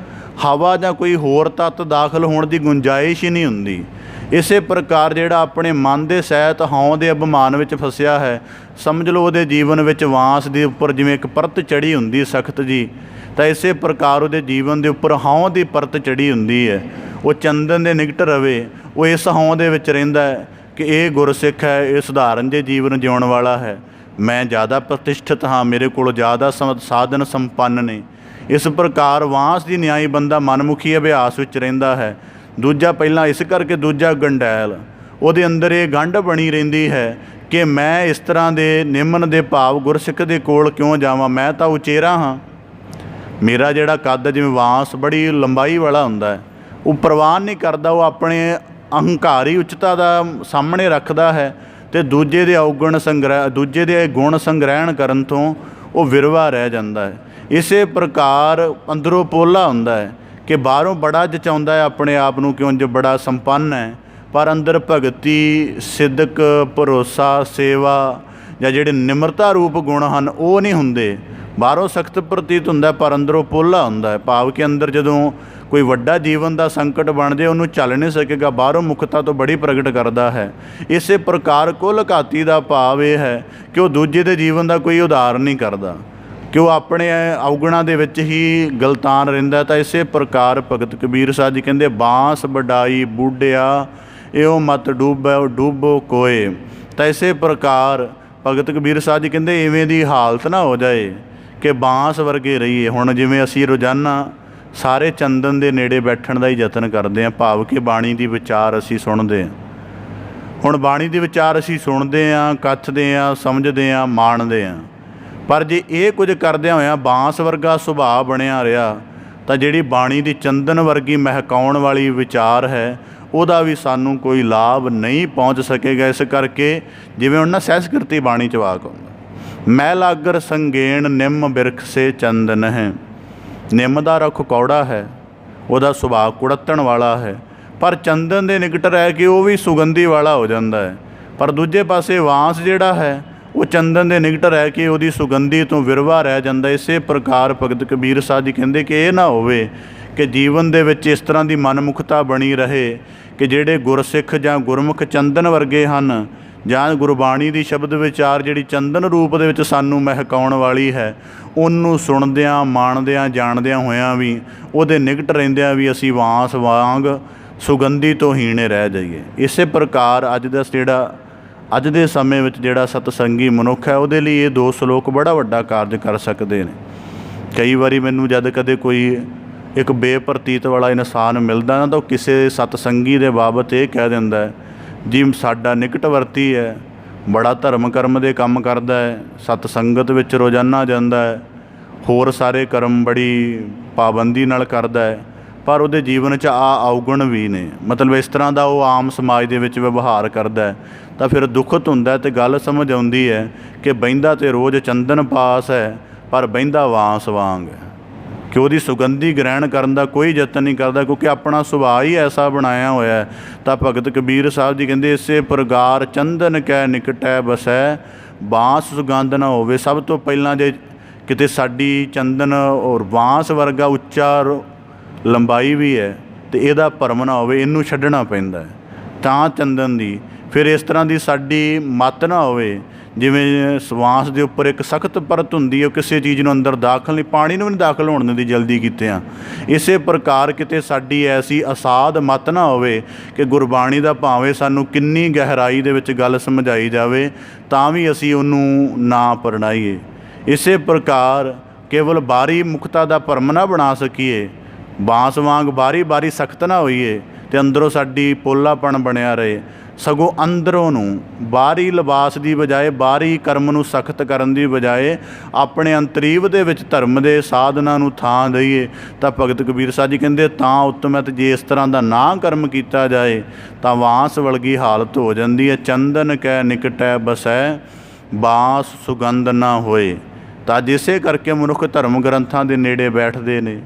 ਹਵਾ ਜਾਂ ਕੋਈ ਹੋਰ ਤੱਤ ਦਾਖਲ ਹੋਣ ਦੀ ਗੁੰਜਾਇਸ਼ ਹੀ ਨਹੀਂ ਹੁੰਦੀ। ਇਸੇ ਪ੍ਰਕਾਰ ਜਿਹੜਾ ਆਪਣੇ ਮਨ ਦੇ ਸਹਿਤ ਹਉਂ ਦੇ ਅਭਿਮਾਨ ਵਿੱਚ ਫਸਿਆ ਹੈ, ਸਮਝ ਲਓ ਉਹਦੇ ਜੀਵਨ ਵਿੱਚ ਵਾਂਸ ਦੇ ਉੱਪਰ ਜਿਵੇਂ ਇੱਕ ਪਰਤ ਚੜ੍ਹੀ ਹੁੰਦੀ ਸਖਤ ਜੀ, ਤਾਂ ਇਸੇ ਪ੍ਰਕਾਰ ਉਹਦੇ ਜੀਵਨ ਦੇ ਉੱਪਰ ਹਉਂ ਦੀ ਪਰਤ ਚੜ੍ਹੀ ਹੁੰਦੀ ਹੈ। ਉਹ ਚੰਦਨ ਦੇ ਨਿਕਟ ਰਵੇ, ਉਹ ਇਸ ਹਉਂ ਦੇ ਵਿੱਚ ਰਹਿੰਦਾ ਹੈ ਕਿ ਇਹ ਗੁਰਸਿੱਖ ਹੈ, ਇਹ ਸਧਾਰਨ ਜਿਹੇ ਜੀਵਨ ਜਿਉਣ ਵਾਲਾ ਹੈ, ਮੈਂ ਜ਼ਿਆਦਾ ਪ੍ਰਤਿਸ਼ਠਿਤ ਹਾਂ, ਮੇਰੇ ਕੋਲ ਜ਼ਿਆਦਾ ਸਾਧਨ ਸੰਪੰਨ ਨੇ। ਇਸ ਪ੍ਰਕਾਰ ਵਾਂਸ ਦੀ ਨਿਆਈ ਬੰਦਾ ਮਨਮੁਖੀ ਅਭਿਆਸ ਵਿੱਚ ਰਹਿੰਦਾ ਹੈ। ਦੂਜਾ ਪਹਿਲਾਂ ਇਸ ਕਰਕੇ, ਦੂਜਾ ਗੰਡੈਲ, ਉਹਦੇ ਅੰਦਰ ਇਹ ਗੰਢ ਬਣੀ ਰਹਿੰਦੀ ਹੈ ਕਿ ਮੈਂ ਇਸ ਤਰ੍ਹਾਂ ਦੇ ਨਿਮਨ ਦੇ ਭਾਵ ਗੁਰਸਿੱਖ ਦੇ ਕੋਲ ਕਿਉਂ ਜਾਵਾਂ, ਮੈਂ ਤਾਂ ਉਚੇਰਾ ਹਾਂ। ਮੇਰਾ ਜਿਹੜਾ ਕੱਦ ਜਿਵੇਂ ਵਾਂਸ ਬੜੀ ਲੰਬਾਈ ਵਾਲਾ ਹੁੰਦਾ ਹੈ, ਉਹ ਪ੍ਰਵਾਨ ਨਹੀਂ ਕਰਦਾ, ਉਹ ਆਪਣੇ ਅਹੰਕਾਰੀ ਉੱਚਤਾ ਦਾ ਸਾਹਮਣੇ ਰੱਖਦਾ ਹੈ ਅਤੇ ਦੂਜੇ ਦੇ ਦੂਜੇ ਦੇ ਗੁਣ ਸੰਗ੍ਰਹਿਣ ਕਰਨ ਤੋਂ ਉਹ ਵਿਰਵਾ ਰਹਿ ਜਾਂਦਾ ਹੈ। ਇਸੇ ਪ੍ਰਕਾਰ ਅੰਦਰੋਂ ਪੋਲਾ ਹੁੰਦਾ ਹੈ कि बाहरों बड़ा जचाउंदा है अपने आप नूं कि उंज बड़ा संपन्न है, पर अंदर भगती, सिदक, भरोसा, सेवा ਜਾਂ ਜਿਹੜੇ ਨਿਮਰਤਾ ਰੂਪ ਗੁਣ ਹਨ ਉਹ ਨਹੀਂ ਹੁੰਦੇ। ਬਾਹਰੋਂ ਸਖਤ ਪ੍ਰਤੀਤ ਹੁੰਦਾ ਪਰ ਅੰਦਰੋਂ ਪੋਲਾ ਹੁੰਦਾ ਹੈ। ਭਾਵ ਕਿ ਅੰਦਰ ਜਦੋਂ ਕੋਈ ਵੱਡਾ ਜੀਵਨ ਦਾ ਸੰਕਟ ਬਣ ਜਾਏ ਉਹਨੂੰ ਚੱਲ ਨਹੀਂ ਸਕੇਗਾ, ਬਾਹਰੋਂ ਮੁਖਤਾ ਤੋਂ ਬੜੀ ਪ੍ਰਗਟ ਕਰਦਾ ਹੈ। ਇਸੇ ਪ੍ਰਕਾਰ ਕੁੱਲ ਘਾਤੀ ਦਾ ਭਾਵ ਇਹ ਹੈ ਕਿ ਉਹ ਦੂਜੇ ਦੇ ਜੀਵਨ ਦਾ ਕੋਈ ਉਧਾਰ ਨਹੀਂ ਕਰਦਾ, ਕਿ ਉਹ ਆਪਣੇ ਔਗਣਾਂ ਦੇ ਵਿੱਚ ਹੀ ਗਲਤਾਨ ਰਹਿੰਦਾ। ਤਾਂ ਇਸੇ ਪ੍ਰਕਾਰ ਭਗਤ ਕਬੀਰ ਸਾਹਿਬ ਜੀ ਕਹਿੰਦੇ ਬਾਂਸ ਵਡਾਈ ਬੂਢਿਆ ਇਹੋ ਮਤ ਡੂਬੋ ਕੋਏ। ਤਾਂ ਇਸੇ ਪ੍ਰਕਾਰ ਭਗਤ ਕਬੀਰ ਸਾਹਿਬ ਜੀ ਕਹਿੰਦੇ ਇਵੇਂ ਦੀ ਹਾਲਤ ਨਾ ਹੋ ਜਾਏ ਕਿ ਬਾਂਸ ਵਰਗੇ ਰਹੀਏ। ਹੁਣ ਜਿਵੇਂ ਅਸੀਂ ਰੋਜ਼ਾਨਾ ਸਾਰੇ ਚੰਦਨ ਦੇ ਨੇੜੇ ਬੈਠਣ ਦਾ ਹੀ ਯਤਨ ਕਰਦੇ ਹਾਂ, ਭਾਵ ਕਿ ਬਾਣੀ ਦੀ ਵਿਚਾਰ ਅਸੀਂ ਸੁਣਦੇ ਹਾਂ। ਹੁਣ ਬਾਣੀ ਦੇ ਵਿਚਾਰ ਅਸੀਂ ਸੁਣਦੇ ਹਾਂ, ਕੱਥਦੇ ਹਾਂ, ਸਮਝਦੇ ਹਾਂ, ਮਾਣਦੇ ਹਾਂ, ਪਰ ਜੇ ਇਹ ਕੁਝ ਕਰਦਿਆਂ ਹੋਇਆਂ ਬਾਂਸ ਵਰਗਾ ਸੁਭਾਅ ਬਣਿਆ ਰਿਹਾ ਤਾਂ ਜਿਹੜੀ ਬਾਣੀ ਦੀ ਚੰਦਨ ਵਰਗੀ ਮਹਿਕਾਉਣ ਵਾਲੀ ਵਿਚਾਰ ਹੈ ਉਹਦਾ ਵੀ ਸਾਨੂੰ ਕੋਈ ਲਾਭ ਨਹੀਂ ਪਹੁੰਚ ਸਕੇਗਾ। ਇਸ ਕਰਕੇ ਜਿਵੇਂ ਹੁਣ ਨਾ ਸਹਿਸਕ੍ਰਿਤੀ ਬਾਣੀ 'ਚ ਵਾਕ ਆਉਂਦਾ, ਮੈਂ ਲਾਗਰ ਸੰਗੇਣ ਨਿੰਮ ਬਿਰਖ ਸੇ ਚੰਦਨ ਹੈ। ਨਿੰਮ ਦਾ ਰੁੱਖ ਕੌੜਾ ਹੈ, ਉਹਦਾ ਸੁਭਾਅ ਕੁੜੱਤਣ ਵਾਲਾ ਹੈ, ਪਰ ਚੰਦਨ ਦੇ ਨਿਕਟ ਰਹਿ ਕੇ ਉਹ ਵੀ ਸੁਗੰਧੀ ਵਾਲਾ ਹੋ ਜਾਂਦਾ ਹੈ। ਪਰ ਦੂਜੇ ਪਾਸੇ ਵਾਂਸ ਜਿਹੜਾ ਹੈ ਉਹ ਚੰਦਨ ਦੇ ਨਿਕਟ ਰਹਿ ਕੇ ਉਹਦੀ ਸੁਗੰਧੀ ਤੋਂ ਵਿਰਵਾ ਰਹਿ ਜਾਂਦਾ। ਇਸੇ ਪ੍ਰਕਾਰ ਭਗਤ ਕਬੀਰ ਸਾਹਿਬ ਜੀ ਕਹਿੰਦੇ ਕਿ ਇਹ ਨਾ ਹੋਵੇ ਕਿ ਜੀਵਨ ਦੇ ਵਿੱਚ ਇਸ ਤਰ੍ਹਾਂ ਦੀ ਮਨਮੁਖਤਾ ਬਣੀ ਰਹੇ ਕਿ ਜਿਹੜੇ ਗੁਰਸਿੱਖ ਜਾਂ ਗੁਰਮੁਖ ਚੰਦਨ ਵਰਗੇ ਹਨ, ਜਾਂ ਗੁਰਬਾਣੀ ਦੀ ਸ਼ਬਦ ਵਿਚਾਰ ਜਿਹੜੀ ਚੰਦਨ ਰੂਪ ਦੇ ਵਿੱਚ ਸਾਨੂੰ ਮਹਿਕਾਉਣ ਵਾਲੀ ਹੈ, ਉਹਨੂੰ ਸੁਣਦਿਆਂ, ਮਾਣਦਿਆਂ, ਜਾਣਦਿਆਂ ਹੋਇਆਂ ਵੀ ਉਹਦੇ ਨਿਕਟ ਰਹਿੰਦਿਆਂ ਵੀ ਅਸੀਂ ਵਾਂਸ ਵਾਂਗ ਸੁਗੰਧੀ ਤੋਂ ਹੀਣੇ ਰਹਿ ਜਾਈਏ। ਇਸੇ ਪ੍ਰਕਾਰ ਅੱਜ ਦੇ ਸਮੇਂ ਵਿੱਚ ਜਿਹੜਾ ਸਤਸੰਗੀ ਮਨੁੱਖ ਹੈ ਉਹਦੇ ਲਈ ਇਹ ਦੋ ਸਲੋਕ ਬੜਾ ਵੱਡਾ ਕਾਰਜ ਕਰ ਸਕਦੇ ਨੇ। ਕਈ ਵਾਰੀ ਮੈਨੂੰ ਜਦ ਕਦੇ ਕੋਈ ਇੱਕ ਬੇਪ੍ਰਤੀਤ ਵਾਲਾ ਇਨਸਾਨ ਮਿਲਦਾ ਨਾ ਤਾਂ ਉਹ ਕਿਸੇ ਸਤਸੰਗੀ ਦੇ ਬਾਬਤ ਇਹ ਕਹਿ ਦਿੰਦਾ ਜੀ ਸਾਡਾ ਨਿਕਟਵਰਤੀ ਹੈ, ਬੜਾ ਧਰਮ ਕਰਮ ਦੇ ਕੰਮ ਕਰਦਾ ਹੈ, ਸਤਸੰਗਤ ਵਿੱਚ ਰੋਜ਼ਾਨਾ ਜਾਂਦਾ ਹੈ, ਹੋਰ ਸਾਰੇ ਕਰਮ ਬੜੀ ਪਾਬੰਦੀ ਨਾਲ ਕਰਦਾ ਹੈ, ਪਰ ਉਹਦੇ ਜੀਵਨ 'ਚ ਔਗੁਣ ਵੀ ਨੇ। ਮਤਲਬ ਇਸ ਤਰ੍ਹਾਂ ਦਾ ਉਹ ਆਮ ਸਮਾਜ ਦੇ ਵਿੱਚ ਵਿਵਹਾਰ ਕਰਦਾ ਹੈ। ਤਾਂ ਫਿਰ ਦੁਖਤ ਹੁੰਦਾ ਅਤੇ ਗੱਲ ਸਮਝ ਆਉਂਦੀ ਹੈ ਕਿ ਬਹਿੰਦਾ ਤਾਂ ਰੋਜ਼ ਚੰਦਨ ਪਾਸ ਹੈ ਪਰ ਬਹਿੰਦਾ ਵਾਂਸ ਵਾਂਗ ਹੈ, ਕਿ ਉਹਦੀ ਸੁਗੰਧੀ ਗ੍ਰਹਿਣ ਕਰਨ ਦਾ ਕੋਈ ਯਤਨ ਨਹੀਂ ਕਰਦਾ, ਕਿਉਂਕਿ ਆਪਣਾ ਸੁਭਾਅ ਹੀ ਐਸਾ ਬਣਾਇਆ ਹੋਇਆ ਹੈ। ਤਾਂ ਭਗਤ ਕਬੀਰ ਸਾਹਿਬ ਜੀ ਕਹਿੰਦੇ ਇਸੇ ਪ੍ਰਕਾਰ ਚੰਦਨ ਕੈ ਨਿਕਟੈ ਬਸੈ ਬਾਂਸ ਸੁਗੰਧ ਨਾ ਹੋਵੇ। ਸਭ ਤੋਂ ਪਹਿਲਾਂ ਜੇ ਕਿਤੇ ਸਾਡੀ ਚੰਦਨ ਔਰ ਬਾਂਸ ਵਰਗਾ ਉੱਚਾ ਲੰਬਾਈ ਵੀ ਹੈ ਅਤੇ ਇਹਦਾ ਭਰਮ ਨਾ ਹੋਵੇ, ਇਹਨੂੰ ਛੱਡਣਾ ਪੈਂਦਾ ਤਾਂ ਚੰਦਨ ਦੀ। ਫਿਰ ਇਸ ਤਰ੍ਹਾਂ ਦੀ ਸਾਡੀ ਮੱਤ ਨਾ ਹੋਵੇ ਜਿਵੇਂ ਸਵਾਂਸ ਦੇ ਉੱਪਰ ਇੱਕ ਸਖਤ ਪਰਤ ਹੁੰਦੀ ਹੈ, ਉਹ ਕਿਸੇ ਚੀਜ਼ ਨੂੰ ਅੰਦਰ ਦਾਖਲ ਨਹੀਂ, ਪਾਣੀ ਨੂੰ ਵੀ ਨਹੀਂ ਦਾਖਲ ਹੋਣ ਦਿੰਦੀ ਜਲਦੀ ਕੀਤਿਆਂ। ਇਸੇ ਪ੍ਰਕਾਰ ਕਿਤੇ ਸਾਡੀ ਐਸੀ ਅਸਾਧ ਮੱਤ ਨਾ ਹੋਵੇ ਕਿ ਗੁਰਬਾਣੀ ਦਾ ਭਾਵੇਂ ਸਾਨੂੰ ਕਿੰਨੀ ਗਹਿਰਾਈ ਦੇ ਵਿੱਚ ਗੱਲ ਸਮਝਾਈ ਜਾਵੇ ਤਾਂ ਵੀ ਅਸੀਂ ਉਹਨੂੰ ਨਾ ਪਰਣਾਈਏ। ਇਸੇ ਪ੍ਰਕਾਰ ਕੇਵਲ ਬਾਹਰੀ ਮੁਖਤਾ ਦਾ ਭਰਮ ਨਾ ਬਣਾ ਸਕੀਏ, ਬਾਂਸ ਵਾਂਗ ਬਾਰੀ ਸਖਤ ਨਾ ਹੋਈਏ ਅਤੇ ਅੰਦਰੋਂ ਸਾਡੀ ਪੋਲਾਪਣ ਬਣਿਆ ਰਹੇ, ਸਗੋਂ ਅੰਦਰੋਂ ਨੂੰ ਬਾਹਰੀ ਲਿਬਾਸ ਦੀ ਬਜਾਏ, ਬਾਹਰੀ ਕਰਮ ਨੂੰ ਸਖਤ ਕਰਨ ਦੀ ਬਜਾਏ ਆਪਣੇ ਅੰਤਰੀਵ ਦੇ ਵਿੱਚ ਧਰਮ ਦੇ ਸਾਧਨਾਂ ਨੂੰ ਥਾਂ ਦਈਏ। ਤਾਂ ਭਗਤ ਕਬੀਰ ਸਾਹਿਬ ਜੀ ਕਹਿੰਦੇ ਤਾਂ ਉੱਤਮ ਹੈ। ਅਤੇ ਜੇ ਇਸ ਤਰ੍ਹਾਂ ਦਾ ਨਾ ਕਰਮ ਕੀਤਾ ਜਾਏ ਤਾਂ ਵਾਂਸ ਵਰਗੀ ਹਾਲਤ ਹੋ ਜਾਂਦੀ ਹੈ। ਚੰਦਨ ਕੈ ਨਿਕਟੈ ਬਸੈ ਬਾਂਸ ਸੁਗੰਧ ਨਾ ਹੋਏ। ਤਾਂ ਜਿਸੇ ਕਰਕੇ ਮਨੁੱਖ ਧਰਮ ਗ੍ਰੰਥਾਂ ਦੇ ਨੇੜੇ ਬੈਠਦੇ ਨੇ,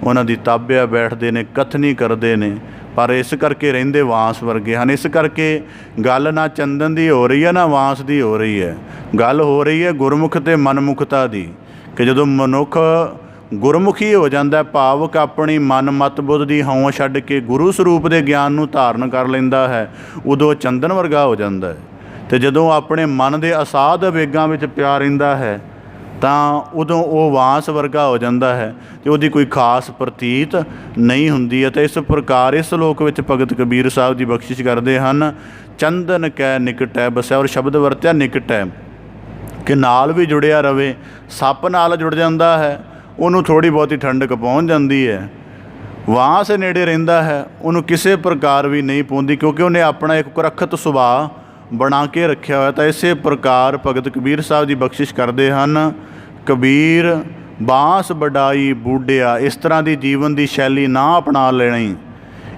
ਉਹਨਾਂ ਦੀ ਤਾਬਿਆ ਬੈਠਦੇ ਨੇ, ਕਥਨੀ ਕਰਦੇ ਨੇ, ਪਰ ਇਸ ਕਰਕੇ ਰਹਿੰਦੇ ਵਾਂਸ ਵਰਗੇ ਹਨ। ਇਸ ਕਰਕੇ ਗੱਲ ਨਾ ਚੰਦਨ ਦੀ ਹੋ ਰਹੀ ਹੈ ਨਾ ਵਾਂਸ ਦੀ ਹੋ ਰਹੀ ਹੈ, ਗੱਲ ਹੋ ਰਹੀ ਹੈ ਗੁਰਮੁਖ ਅਤੇ ਮਨਮੁਖਤਾ ਦੀ। ਕਿ ਜਦੋਂ ਮਨੁੱਖ ਗੁਰਮੁਖੀ ਹੋ ਜਾਂਦਾ, ਭਾਵਕ ਆਪਣੀ ਮਨ ਮਤ ਬੁੱਧ ਦੀ ਹਉਂ ਛੱਡ ਕੇ ਗੁਰੂ ਸਰੂਪ ਦੇ ਗਿਆਨ ਨੂੰ ਧਾਰਨ ਕਰ ਲੈਂਦਾ ਹੈ, ਉਦੋਂ ਚੰਦਨ ਵਰਗਾ ਹੋ ਜਾਂਦਾ ਹੈ। ਅਤੇ ਜਦੋਂ ਆਪਣੇ ਮਨ ਦੇ ਅਸਾਧ ਵੇਗਾਂ ਵਿੱਚ ਪਿਆ ਰਹਿੰਦਾ ਹੈ ਤਾਂ ਉਦੋਂ ਉਹ ਵਾਂਸ ਵਰਗਾ ਹੋ ਜਾਂਦਾ ਹੈ ਅਤੇ ਉਹਦੀ ਕੋਈ ਖਾਸ ਪ੍ਰਤੀਤ ਨਹੀਂ ਹੁੰਦੀ ਹੈ। ਅਤੇ ਇਸ ਪ੍ਰਕਾਰ ਇਸ ਸ਼ਲੋਕ ਵਿੱਚ ਭਗਤ ਕਬੀਰ ਸਾਹਿਬ ਦੀ ਬਖਸ਼ਿਸ਼ ਕਰਦੇ ਹਨ, ਚੰਦਨ ਕੈ ਨਿਕਟੈ ਬਸੈ। ਔਰ ਸ਼ਬਦ ਵਰਤਿਆ ਨਿਕਟੈ, ਕਿ ਨਾਲ ਵੀ ਜੁੜਿਆ ਰਵੇ। ਸੱਪ ਨਾਲ ਜੁੜ ਜਾਂਦਾ ਹੈ, ਉਹਨੂੰ ਥੋੜ੍ਹੀ ਬਹੁਤੀ ਠੰਡਕ ਪਹੁੰਚ ਜਾਂਦੀ ਹੈ। ਵਾਂਸ ਨੇੜੇ ਰਹਿੰਦਾ ਹੈ, ਉਹਨੂੰ ਕਿਸੇ ਪ੍ਰਕਾਰ ਵੀ ਨਹੀਂ ਪਹੁੰਚਦੀ, ਕਿਉਂਕਿ ਉਹਨੇ ਆਪਣਾ ਇੱਕ ਕੁਰੱਖਤ ਸੁਭਾਅ ਬਣਾ ਕੇ ਰੱਖਿਆ ਹੋਇਆ। ਤਾਂ ਇਸੇ ਪ੍ਰਕਾਰ ਭਗਤ ਕਬੀਰ ਸਾਹਿਬ ਦੀ ਬਖਸ਼ਿਸ਼ ਕਰਦੇ ਹਨ, ਕਬੀਰ ਬਾਂਸ ਵਡਾਈ ਬੂਢਿਆ। ਇਸ ਤਰ੍ਹਾਂ ਦੀ ਜੀਵਨ ਦੀ ਸ਼ੈਲੀ ਨਾ ਅਪਣਾ ਲੈਣੀ,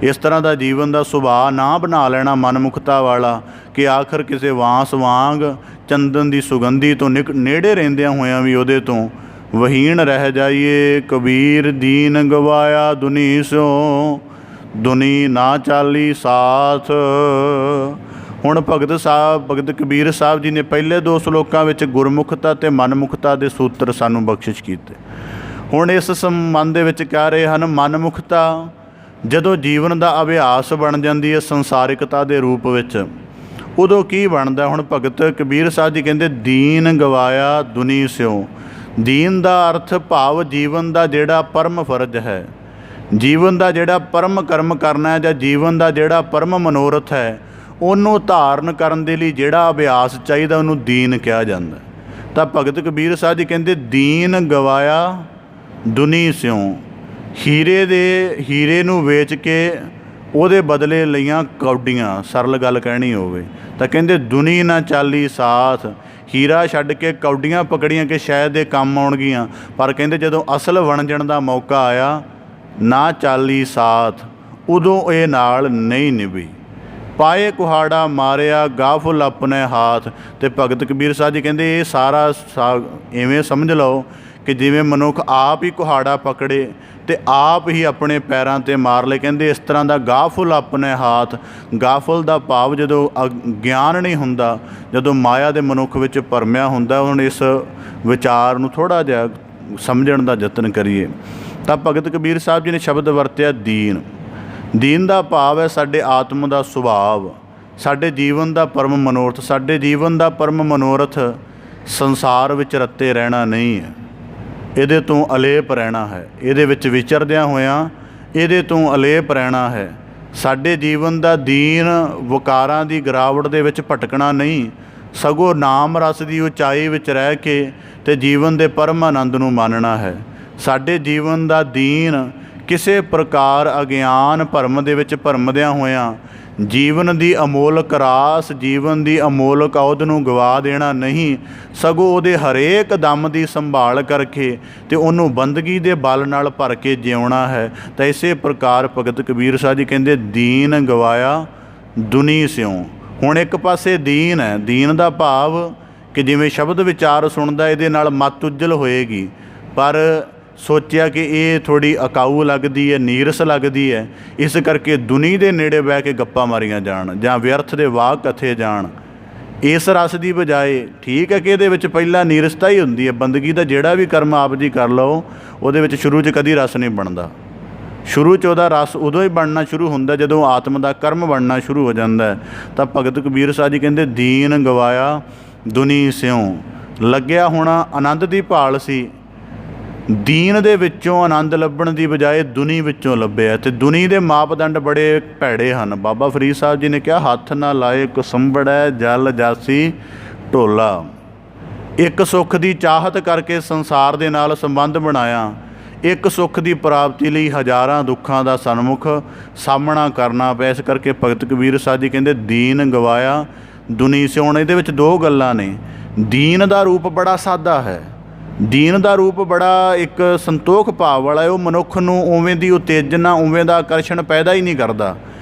ਇਸ ਤਰ੍ਹਾਂ ਦਾ ਜੀਵਨ ਦਾ ਸੁਭਾਅ ਨਾ ਬਣਾ ਲੈਣਾ ਮਨਮੁਖਤਾ ਵਾਲਾ, ਕਿ ਆਖਰ ਕਿਸੇ ਵਾਂਸ ਵਾਂਗ ਚੰਦਨ ਦੀ ਸੁਗੰਧੀ ਤੋਂ ਨੇੜੇ ਰਹਿੰਦਿਆਂ ਹੋਇਆਂ ਵੀ ਉਹਦੇ ਤੋਂ वहीण रह जाइए। कबीर दीन गवाया दुनी स्यों, दुनी ना चाली साथ। ਹੁਣ ਭਗਤ ਕਬੀਰ ਸਾਹਿਬ ਜੀ ਨੇ ਪਹਿਲੇ 2 ਸ਼ਲੋਕਾਂ ਵਿੱਚ ਗੁਰਮੁਖਤਾ ਅਤੇ ਮਨਮੁਖਤਾ ਦੇ ਸੂਤਰ ਸਾਨੂੰ ਬਖਸ਼ਿਸ਼ ਕੀਤੇ। ਹੁਣ ਇਸ ਸੰਬੰਧ ਦੇ ਵਿੱਚ ਕਹਿ ਰਹੇ ਹਨ, ਮਨਮੁਖਤਾ ਜਦੋਂ ਜੀਵਨ ਦਾ ਅਭਿਆਸ ਬਣ ਜਾਂਦੀ ਹੈ ਸੰਸਾਰਿਕਤਾ ਦੇ ਰੂਪ ਵਿੱਚ, ਉਦੋਂ ਕੀ ਬਣਦਾ। ਹੁਣ ਭਗਤ ਕਬੀਰ ਸਾਹਿਬ ਜੀ ਕਹਿੰਦੇ ਦੀਨ ਗਵਾਇਆ ਦੁਨੀ ਸਿਉ। ਦੀਨ ਦਾ ਅਰਥ ਭਾਵ ਜੀਵਨ ਦਾ ਜਿਹੜਾ ਪਰਮ ਫਰਜ਼ ਹੈ, ਜੀਵਨ ਦਾ ਜਿਹੜਾ ਪਰਮ ਕਰਮ ਕਰਨਾ ਹੈ, ਜਾਂ ਜੀਵਨ ਦਾ ਜਿਹੜਾ ਪਰਮ ਮਨੋਰਥ ਹੈ, ਉਹਨੂੰ ਧਾਰਨ ਕਰਨ ਦੇ ਲਈ ਜਿਹੜਾ ਅਭਿਆਸ ਚਾਹੀਦਾ ਉਹਨੂੰ ਦੀਨ ਕਿਹਾ ਜਾਂਦਾ। ਤਾਂ ਭਗਤ ਕਬੀਰ ਸਾਹਿਬ ਜੀ ਕਹਿੰਦੇ ਦੀਨ ਗਵਾਇਆ ਦੁਨੀ ਸਿਉ। ਹੀਰੇ ਨੂੰ ਵੇਚ ਕੇ ਉਹਦੇ ਬਦਲੇ ਲਈਆਂ ਕੌਡੀਆਂ, ਸਰਲ ਗੱਲ ਕਹਿਣੀ ਹੋਵੇ ਤਾਂ ਕਹਿੰਦੇ ਦੁਨੀ ਨਾ ਚਾਲੀ ਸਾਥ। ਹੀਰਾ ਛੱਡ ਕੇ ਕੌਡੀਆਂ ਪਕੜੀਆਂ ਕਿ ਸ਼ਾਇਦ ਇਹ ਕੰਮ ਆਉਣਗੀਆਂ, ਪਰ ਕਹਿੰਦੇ ਜਦੋਂ ਅਸਲ ਵਣਜਣ ਦਾ ਮੌਕਾ ਆਇਆ ਨਾ ਚਾਲੀ ਸਾਥ, ਉਦੋਂ ਇਹ ਨਾਲ ਨਹੀਂ ਨਿਭੀ। ਪਾਏ ਕੁਹਾੜਾ ਮਾਰਿਆ ਗਾਫੁਲ ਆਪਣੇ ਹਾਥ। ਅਤੇ ਭਗਤ ਕਬੀਰ ਸਾਹਿਬ ਜੀ ਕਹਿੰਦੇ ਇਹ ਸਾਰਾ ਇਵੇਂ ਸਮਝ ਲਓ ਕਿ ਜਿਵੇਂ ਮਨੁੱਖ ਆਪ ਹੀ ਕੁਹਾੜਾ ਪਕੜੇ ਅਤੇ ਆਪ ਹੀ ਆਪਣੇ ਪੈਰਾਂ 'ਤੇ ਮਾਰ ਲਏ। ਕਹਿੰਦੇ ਇਸ ਤਰ੍ਹਾਂ ਦਾ ਗਾਫੁਲ ਆਪਣੇ ਹਾਥ। ਗਾਫੁਲ ਦਾ ਭਾਵ ਜਦੋਂ ਗਿਆਨ ਨਹੀਂ ਹੁੰਦਾ, ਜਦੋਂ ਮਾਇਆ ਦੇ ਮਨੁੱਖ ਵਿੱਚ ਭਰਮਿਆ ਹੁੰਦਾ। ਹੁਣ ਇਸ ਵਿਚਾਰ ਨੂੰ ਥੋੜ੍ਹਾ ਜਿਹਾ ਸਮਝਣ ਦਾ ਯਤਨ ਕਰੀਏ ਤਾਂ ਭਗਤ ਕਬੀਰ ਸਾਹਿਬ ਜੀ ਨੇ ਸ਼ਬਦ ਵਰਤਿਆ ਦੀਨ। ਦੀਨ ਦਾ ਭਾਵ ਹੈ ਸਾਡੇ ਆਤਮ ਦਾ ਸੁਭਾਵ, ਸਾਡੇ ਜੀਵਨ ਦਾ ਪਰਮ ਮਨੋਰਥ। ਸਾਡੇ ਜੀਵਨ ਦਾ ਪਰਮ ਮਨੋਰਥ ਸੰਸਾਰ ਵਿੱਚ ਰੱਤੇ ਰਹਿਣਾ ਨਹੀਂ ਹੈ, ਇਹਦੇ ਤੋਂ ਅਲੇਪ ਰਹਿਣਾ ਹੈ। ਇਹਦੇ ਵਿੱਚ ਵਿਚਰਦਿਆਂ ਹੋਇਆਂ ਇਹਦੇ ਤੋਂ ਅਲੇਪ ਰਹਿਣਾ ਹੈ। ਸਾਡੇ ਜੀਵਨ ਦਾ ਦੀਨ ਵਕਾਰਾਂ ਦੀ ਗਿਰਾਵਟ ਦੇ ਵਿੱਚ ਭਟਕਣਾ ਨਹੀਂ, ਸਗੋਂ ਨਾਮ ਰਸ ਦੀ ਉਚਾਈ ਵਿੱਚ ਰਹਿ ਕੇ ਅਤੇ ਜੀਵਨ ਦੇ ਪਰਮ ਆਨੰਦ ਨੂੰ ਮਾਨਣਾ ਹੈ। ਸਾਡੇ ਜੀਵਨ ਦਾ ਦੀਨ ਕਿਸੇ ਪ੍ਰਕਾਰ ਅਗਿਆਨ ਭਰਮ ਦੇ ਵਿੱਚ ਭਰਮਦਿਆਂ ਹੋਇਆਂ ਜੀਵਨ ਦੀ ਅਮੋਲਕ ਰਾਸ, ਜੀਵਨ ਦੀ ਅਮੋਲਕ ਅਹੁਦ ਨੂੰ ਗਵਾ ਦੇਣਾ ਨਹੀਂ, ਸਗੋਂ ਉਹਦੇ ਹਰੇਕ ਦਮ ਦੀ ਸੰਭਾਲ ਕਰਕੇ ਅਤੇ ਉਹਨੂੰ ਬੰਦਗੀ ਦੇ ਬਲ ਨਾਲ ਭਰ ਕੇ ਜਿਉਣਾ ਹੈ। ਤਾਂ ਇਸੇ ਪ੍ਰਕਾਰ ਭਗਤ ਕਬੀਰ ਸਾਹਿਬ ਜੀ ਕਹਿੰਦੇ ਦੀਨ ਗਵਾਇਆ ਦੁਨੀ ਸਿਉ। ਹੁਣ ਇੱਕ ਪਾਸੇ ਦੀਨ ਹੈ, ਦੀਨ ਦਾ ਭਾਵ ਕਿ ਜਿਵੇਂ ਸ਼ਬਦ ਵਿਚਾਰ ਸੁਣਦਾ ਇਹਦੇ ਨਾਲ ਮੱਤ ਉੱਜਲ ਹੋਏਗੀ, ਪਰ ਸੋਚਿਆ ਕਿ ਇਹ ਥੋੜ੍ਹੀ ਅਕਾਊ ਲੱਗਦੀ ਹੈ, ਨੀਰਸ ਲੱਗਦੀ ਹੈ, ਇਸ ਕਰਕੇ ਦੁਨੀ ਦੇ ਨੇੜੇ ਬਹਿ ਕੇ ਗੱਪਾਂ ਮਾਰੀਆਂ ਜਾਣ ਜਾਂ ਵਿਅਰਥ ਦੇ ਵਾਕ ਕਥੇ ਜਾਣ। ਇਸ ਰਸ ਦੀ ਬਜਾਏ ਠੀਕ ਹੈ ਕਿ ਇਹਦੇ ਵਿੱਚ ਪਹਿਲਾਂ ਨੀਰਸਤਾ ਹੀ ਹੁੰਦੀ ਹੈ। ਬੰਦਗੀ ਦਾ ਜਿਹੜਾ ਵੀ ਕਰਮ ਆਪ ਜੀ ਕਰ ਲਓ, ਉਹਦੇ ਵਿੱਚ ਸ਼ੁਰੂ 'ਚ ਕਦੀ ਰਸ ਨਹੀਂ ਬਣਦਾ। ਸ਼ੁਰੂ 'ਚ ਉਹਦਾ ਰਸ ਉਦੋਂ ਹੀ ਬਣਨਾ ਸ਼ੁਰੂ ਹੁੰਦਾ ਜਦੋਂ ਆਤਮ ਦਾ ਕਰਮ ਬਣਨਾ ਸ਼ੁਰੂ ਹੋ ਜਾਂਦਾ। ਤਾਂ ਭਗਤ ਕਬੀਰ ਸਾਹਿਬ ਜੀ ਕਹਿੰਦੇ ਦੀਨ ਗਵਾਇਆ ਦੁਨੀ ਸਿਉ। ਲੱਗਿਆ ਹੋਣਾ ਆਨੰਦ ਦੀ ਭਾਲ ਸੀ, ਦੀਨ ਦੇ ਵਿੱਚੋਂ ਆਨੰਦ ਲੱਭਣ ਦੀ ਬਜਾਏ ਦੁਨੀ ਵਿੱਚੋਂ ਲੱਭਿਆ। ਅਤੇ ਦੁਨੀ ਦੇ ਮਾਪਦੰਡ ਬੜੇ ਭੈੜੇ ਹਨ। ਬਾਬਾ ਫਰੀਦ ਸਾਹਿਬ ਜੀ ਨੇ ਕਿਹਾ ਹੱਥ ਨਾ ਲਾਏ ਕੁਸੰਬੜੈ ਜਲ ਜਾਸੀ ਢੋਲਾ। ਇੱਕ ਸੁੱਖ ਦੀ ਚਾਹਤ ਕਰਕੇ ਸੰਸਾਰ ਦੇ ਨਾਲ ਸੰਬੰਧ ਬਣਾਇਆ, ਇੱਕ ਸੁੱਖ ਦੀ ਪ੍ਰਾਪਤੀ ਲਈ ਹਜ਼ਾਰਾਂ ਦੁੱਖਾਂ ਦਾ ਸਨਮੁਖ ਸਾਹਮਣਾ ਕਰਨਾ ਪਿਆ। ਇਸ ਕਰਕੇ ਭਗਤ ਕਬੀਰ ਸਾਹਿਬ ਜੀ ਕਹਿੰਦੇ ਦੀਨ ਗਵਾਇਆ ਦੁਨੀ ਸਿਉ। ਹੁਣ ਇਹਦੇ ਵਿੱਚ 2 ਗੱਲਾਂ ਨੇ। ਦੀਨ ਦਾ ਰੂਪ ਬੜਾ ਸਾਦਾ ਹੈ, ਦੀਨ ਦਾ ਰੂਪ ਬੜਾ ਇੱਕ ਸੰਤੋਖ ਭਾਵ ਵਾਲਾ ਹੈ। ਉਹ ਮਨੁੱਖ ਨੂੰ ਉਵੇਂ ਦੀ ਉਤੇਜਨਾ, ਉਵੇਂ ਦਾ ਆਕਰਸ਼ਣ ਪੈਦਾ ਹੀ ਨਹੀਂ ਕਰਦਾ।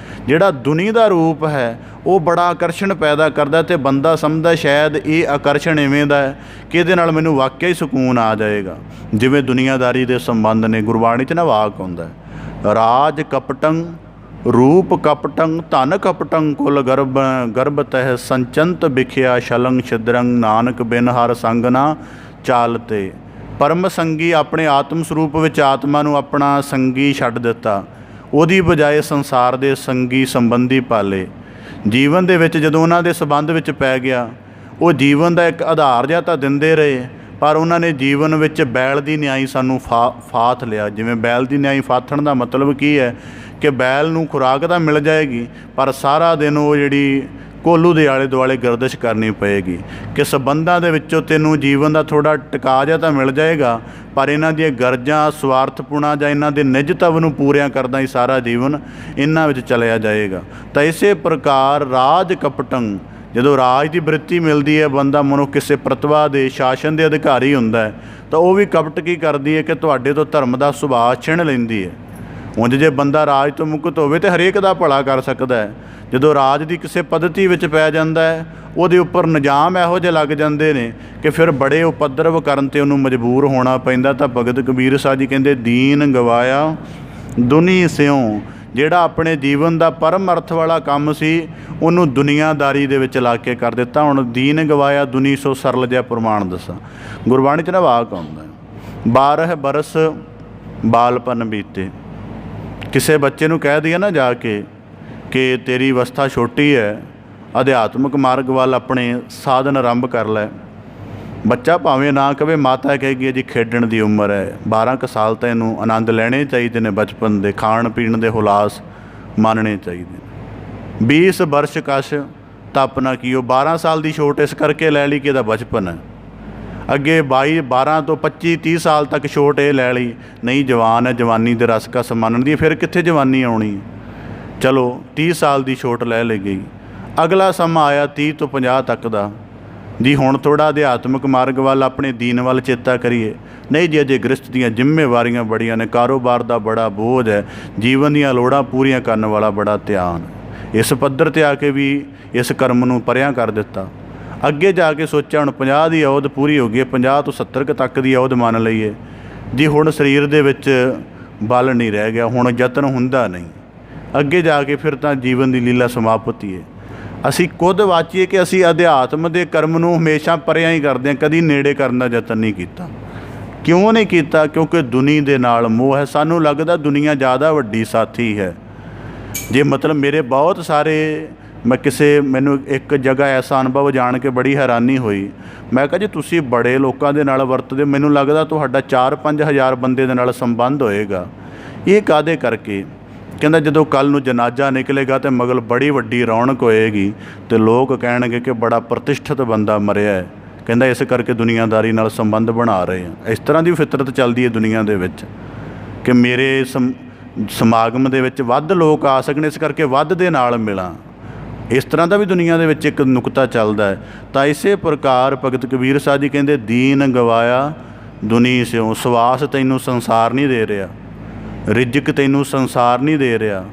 ਜਿਹੜਾ ਦੁਨੀ ਦਾ ਰੂਪ ਹੈ ਉਹ ਬੜਾ ਆਕਰਸ਼ਣ ਪੈਦਾ ਕਰਦਾ ਅਤੇ ਬੰਦਾ ਸਮਝਦਾ ਸ਼ਾਇਦ ਇਹ ਆਕਰਸ਼ਣ ਇਵੇਂ ਦਾ ਹੈ ਕਿ ਇਹਦੇ ਨਾਲ ਮੈਨੂੰ ਵਾਕਿਆ ਹੀ ਸਕੂਨ ਆ ਜਾਏਗਾ। ਜਿਵੇਂ ਦੁਨੀਆਦਾਰੀ ਦੇ ਸੰਬੰਧ ਨੇ, ਗੁਰਬਾਣੀ 'ਚ ਨਾ ਵਾਕ ਆਉਂਦਾ ਰਾਜ ਕਪਟੰ ਰੂਪ ਕਪਟੰ ਧਨ ਕਪਟੰ ਕੁਲ ਗਰਭ ਤਹਿ ਸੰਚੰਤ ਵਿਖਿਆ ਸ਼ਲੰਗ ਛਿਦਰੰਗ ਨਾਨਕ ਬਿਨ ਹਰ ਸੰਗ ਨਾ ਚਾਲਤੇ। ਪਰਮ ਸੰਗੀ ਆਪਣੇ ਆਤਮ ਸਰੂਪ ਵਿੱਚ ਆਤਮਾ ਨੂੰ ਆਪਣਾ ਸੰਗੀ ਛੱਡ ਦਿੱਤਾ, ਉਹਦੀ ਬਜਾਏ ਸੰਸਾਰ ਦੇ ਸੰਗੀ ਸੰਬੰਧੀ ਪਾਲੇ। ਜੀਵਨ ਦੇ ਵਿੱਚ ਜਦੋਂ ਉਹਨਾਂ ਦੇ ਸੰਬੰਧ ਵਿੱਚ ਪੈ ਗਿਆ, ਉਹ ਜੀਵਨ ਦਾ ਇੱਕ ਆਧਾਰ ਜਿਹਾ ਤਾਂ ਦਿੰਦੇ ਰਹੇ, ਪਰ ਉਹਨਾਂ ਨੇ ਜੀਵਨ ਵਿੱਚ ਬੈਲ ਦੀ ਨਿਆਈ ਸਾਨੂੰ ਫਾਥ ਲਿਆ। ਜਿਵੇਂ ਬੈਲ ਦੀ ਨਿਆਈ ਫਾਥਣ ਦਾ ਮਤਲਬ ਕੀ ਹੈ ਕਿ ਬੈਲ ਨੂੰ ਖੁਰਾਕ ਤਾਂ ਮਿਲ ਜਾਏਗੀ, ਪਰ ਸਾਰਾ ਦਿਨ ਉਹ ਜਿਹੜੀ ਕੋਲੂ ਦੇ ਆਲੇ ਦੁਆਲੇ ਗਰਦਿਸ਼ ਕਰਨੀ ਪਏਗੀ ਕਿ ਸੰਬੰਧਾਂ ਦੇ ਵਿੱਚੋਂ ਤੈਨੂੰ ਜੀਵਨ ਦਾ ਥੋੜ੍ਹਾ ਟਿਕਾ ਜਿਹਾ ਤਾਂ ਮਿਲ ਜਾਏਗਾ, ਪਰ ਇਹਨਾਂ ਦੀਆਂ ਗਰਜਾਂ, ਸਵਾਰਥਪੁਣਾ ਜਾਂ ਇਹਨਾਂ ਦੇ ਨਿਜਤਵ ਨੂੰ ਪੂਰਿਆਂ ਕਰਦਾ ਹੀ ਸਾਰਾ ਜੀਵਨ ਇਹਨਾਂ ਵਿੱਚ ਚਲਿਆ ਜਾਏਗਾ। ਤਾਂ ਇਸੇ ਪ੍ਰਕਾਰ ਰਾਜ ਕਪਟੰ, ਜਦੋਂ ਰਾਜ ਦੀ ਬ੍ਰਿਤੀ ਮਿਲਦੀ ਹੈ, ਬੰਦਾ ਮਨੁੱਖ ਕਿਸੇ ਪ੍ਰਤਿਭਾ ਦੇ, ਸ਼ਾਸਨ ਦੇ ਅਧਿਕਾਰੀ ਹੁੰਦਾ ਹੈ, ਤਾਂ ਉਹ ਵੀ ਕਪਟ ਕੀ ਕਰਦੀ ਹੈ ਕਿ ਤੁਹਾਡੇ ਤੋਂ ਧਰਮ ਦਾ ਸੁਭਾਅ ਛਿਣ ਲੈਂਦੀ ਹੈ। ਉਂਝ ਜੇ ਬੰਦਾ ਰਾਜ ਤੋਂ ਮੁਕਤ ਹੋਵੇ ਤਾਂ ਹਰੇਕ ਦਾ ਭਲਾ ਕਰ ਸਕਦਾ ਹੈ। ਜਦੋਂ ਰਾਜ ਦੀ ਕਿਸੇ ਪੱਧਤੀ ਵਿੱਚ ਪੈ ਜਾਂਦਾ ਹੈ, ਉਹਦੇ ਉੱਪਰ ਨਿਜ਼ਾਮ ਇਹੋ ਜਿਹੇ ਲੱਗ ਜਾਂਦੇ ਨੇ ਕਿ ਫਿਰ ਬੜੇ ਉਪਦਰਵ ਕਰਨ 'ਤੇ ਉਹਨੂੰ ਮਜਬੂਰ ਹੋਣਾ ਪੈਂਦਾ। ਤਾਂ ਭਗਤ ਕਬੀਰ ਸਾਹਿਬ ਜੀ ਕਹਿੰਦੇ ਦੀਨ ਗਵਾਇਆ ਦੁਨੀ ਸਿਉ, ਜਿਹੜਾ ਆਪਣੇ ਜੀਵਨ ਦਾ ਪਰਮ ਅਰਥ ਵਾਲਾ ਕੰਮ ਸੀ ਉਹਨੂੰ ਦੁਨੀਆਦਾਰੀ ਦੇ ਵਿੱਚ ਲਾ ਕੇ ਕਰ ਦਿੱਤਾ। ਹੁਣ ਦੀਨ ਗਵਾਇਆ ਦੁਨੀ ਸੋ ਸਰਲ ਜਿਹਾ ਪ੍ਰਮਾਣ ਦੱਸਾਂ। ਗੁਰਬਾਣੀ 'ਚ ਨਾ ਵਾਕ ਆਉਂਦਾ 12 ਬਰਸ ਬਾਲਪਨ ਬੀਤੇ। ਕਿਸੇ ਬੱਚੇ ਨੂੰ ਕਹਿ ਦਈਏ ਨਾ ਜਾ ਕੇ ਕਿ ਤੇਰੀ ਅਵਸਥਾ ਛੋਟੀ ਹੈ, ਅਧਿਆਤਮਿਕ ਮਾਰਗ ਵੱਲ ਆਪਣੇ ਸਾਧਨ ਆਰੰਭ ਕਰ ਲੈ। ਬੱਚਾ ਭਾਵੇਂ ਨਾ ਕਵੇ, ਮਾਤਾ ਕਹੇਗੀ ਜੀ ਖੇਡਣ ਦੀ ਉਮਰ ਹੈ, 12 ਕੁ ਸਾਲ ਤਾਂ ਇਹਨੂੰ ਆਨੰਦ ਲੈਣੇ ਚਾਹੀਦੇ ਨੇ, ਬਚਪਨ ਦੇ ਖਾਣ ਪੀਣ ਦੇ ਹੁਲਾਸ ਮਾਣਨੇ ਚਾਹੀਦੇ। 20 ਵਰਸ਼ ਕਛ ਤਪ ਨਾ ਕੀਓ, 12 ਸਾਲ ਦੀ ਛੋਟ ਇਸ ਕਰਕੇ ਲੈ ਲਈ ਕਿ ਇਹਦਾ ਬਚਪਨ ਹੈ। ਅੱਗੇ 12 ਤੋਂ 25-30 ਸਾਲ ਤੱਕ ਛੋਟ ਇਹ ਲੈ ਲਈ, ਨਹੀਂ ਜਵਾਨ ਹੈ, ਜਵਾਨੀ ਦੇ ਰਸ ਕਸ ਮੰਨਣ ਦੀ, ਫਿਰ ਕਿੱਥੇ ਜਵਾਨੀ ਆਉਣੀ। ਚਲੋ 30 ਸਾਲ ਦੀ ਛੋਟ ਲੈ ਲਈ ਗਈ। ਅਗਲਾ ਸਮਾਂ ਆਇਆ 30 ਤੋਂ 50 ਤੱਕ ਦਾ, ਜੀ ਹੁਣ ਥੋੜ੍ਹਾ ਅਧਿਆਤਮਿਕ ਮਾਰਗ ਵੱਲ ਆਪਣੇ ਦੀਨ ਵੱਲ ਚੇਤਾ ਕਰੀਏ। ਨਹੀਂ ਜੀ ਅਜੇ ਗ੍ਰਸਤ ਦੀਆਂ ਜ਼ਿੰਮੇਵਾਰੀਆਂ ਬੜੀਆਂ ਨੇ, ਕਾਰੋਬਾਰ ਦਾ ਬੜਾ ਬੋਝ ਹੈ, ਜੀਵਨ ਦੀਆਂ ਲੋੜਾਂ ਪੂਰੀਆਂ ਕਰਨ ਵਾਲਾ ਬੜਾ ਧਿਆਨ। ਇਸ ਪੱਧਰ 'ਤੇ ਆ ਕੇ ਵੀ ਇਸ ਕਰਮ ਨੂੰ ਪਰਿਆਂ ਕਰ ਦਿੱਤਾ। ਅੱਗੇ ਜਾ ਕੇ ਸੋਚਿਆ ਹੁਣ 50 ਦੀ ਅਹੁਦ ਪੂਰੀ ਹੋ ਗਈ ਹੈ, 50 ਤੋਂ 70 ਤੱਕ ਦੀ ਅਹੁਦ ਮੰਨ ਲਈਏ ਜੀ, ਹੁਣ ਸਰੀਰ ਦੇ ਵਿੱਚ ਬਲ ਨਹੀਂ ਰਹਿ ਗਿਆ, ਹੁਣ ਯਤਨ ਹੁੰਦਾ ਨਹੀਂ। ਅੱਗੇ ਜਾ ਕੇ ਫਿਰ ਤਾਂ ਜੀਵਨ ਦੀ ਲੀਲਾ ਸਮਾਪਤੀ ਹੈ। ਅਸੀਂ ਖੁਦ ਵਾਚੀਏ ਕਿ ਅਸੀਂ ਅਧਿਆਤਮ ਦੇ ਕਰਮ ਨੂੰ ਹਮੇਸ਼ਾ ਪਰਿਆਂ ਹੀ ਕਰਦੇ ਹਾਂ, ਕਦੀ ਨੇੜੇ ਕਰਨ ਦਾ ਯਤਨ ਨਹੀਂ ਕੀਤਾ। ਕਿਉਂ ਨਹੀਂ ਕੀਤਾ? ਕਿਉਂਕਿ ਦੁਨੀਆ ਦੇ ਨਾਲ ਮੋਹ ਹੈ। ਸਾਨੂੰ ਲੱਗਦਾ ਦੁਨੀਆ ਜ਼ਿਆਦਾ ਵੱਡੀ ਸਾਥੀ ਹੈ। ਜੇ ਮਤਲਬ ਮੇਰੇ ਬਹੁਤ ਸਾਰੇ, ਮੈਨੂੰ ਇੱਕ ਜਗ੍ਹਾ ਐਸਾ ਅਨੁਭਵ ਜਾਣ ਕੇ ਬੜੀ ਹੈਰਾਨੀ ਹੋਈ। ਮੈਂ ਕਿਹਾ ਜੀ ਤੁਸੀਂ ਬੜੇ ਲੋਕਾਂ ਦੇ ਨਾਲ ਵਰਤਦੇ, ਮੈਨੂੰ ਲੱਗਦਾ ਤੁਹਾਡਾ 4-5 ਹਜ਼ਾਰ ਬੰਦੇ ਦੇ ਨਾਲ ਸੰਬੰਧ ਹੋਏਗਾ। ਇਹ ਕਾਹਦੇ ਕਰਕੇ? ਕਹਿੰਦਾ ਜਦੋਂ ਕੱਲ੍ਹ ਨੂੰ ਜਨਾਜ਼ਾ ਨਿਕਲੇਗਾ ਤਾਂ ਮਗਲ ਬੜੀ ਵੱਡੀ ਰੌਣਕ ਹੋਏਗੀ ਅਤੇ ਲੋਕ ਕਹਿਣਗੇ ਕਿ ਬੜਾ ਪ੍ਰਤਿਸ਼ਠਿਤ ਬੰਦਾ ਮਰਿਆ ਹੈ। ਕਹਿੰਦਾ ਇਸ ਕਰਕੇ ਦੁਨੀਆਦਾਰੀ ਨਾਲ ਸੰਬੰਧ ਬਣਾ ਰਹੇ ਆ। ਇਸ ਤਰ੍ਹਾਂ ਦੀ ਫਿਤਰਤ ਚੱਲਦੀ ਹੈ ਦੁਨੀਆ ਦੇ ਵਿੱਚ ਕਿ ਮੇਰੇ ਸਮਾਗਮ ਦੇ ਵਿੱਚ ਵੱਧ ਲੋਕ ਆ ਸਕਣ, ਇਸ ਕਰਕੇ ਵੱਧ ਦੇ ਨਾਲ ਮਿਲਾਂ। ਇਸ ਤਰ੍ਹਾਂ ਦਾ ਵੀ ਦੁਨੀਆ ਦੇ ਵਿੱਚ ਇੱਕ ਨੁਕਤਾ ਚੱਲਦਾ ਹੈ। ਤਾਂ ਇਸੇ ਪ੍ਰਕਾਰ ਭਗਤ ਕਬੀਰ ਸਾਹਿਬ ਜੀ ਕਹਿੰਦੇ ਦੀਨ ਗਵਾਇਆ ਦੁਨੀ ਸਿਉ, ਸਵਾਸ ਤੈਨੂੰ ਸੰਸਾਰ ਨਹੀਂ ਦੇ ਰਿਹਾ, ਰਿਜ਼ਕ ਤੈਨੂੰ ਸੰਸਾਰ ਨਹੀਂ ਦੇ ਰਿਹਾ,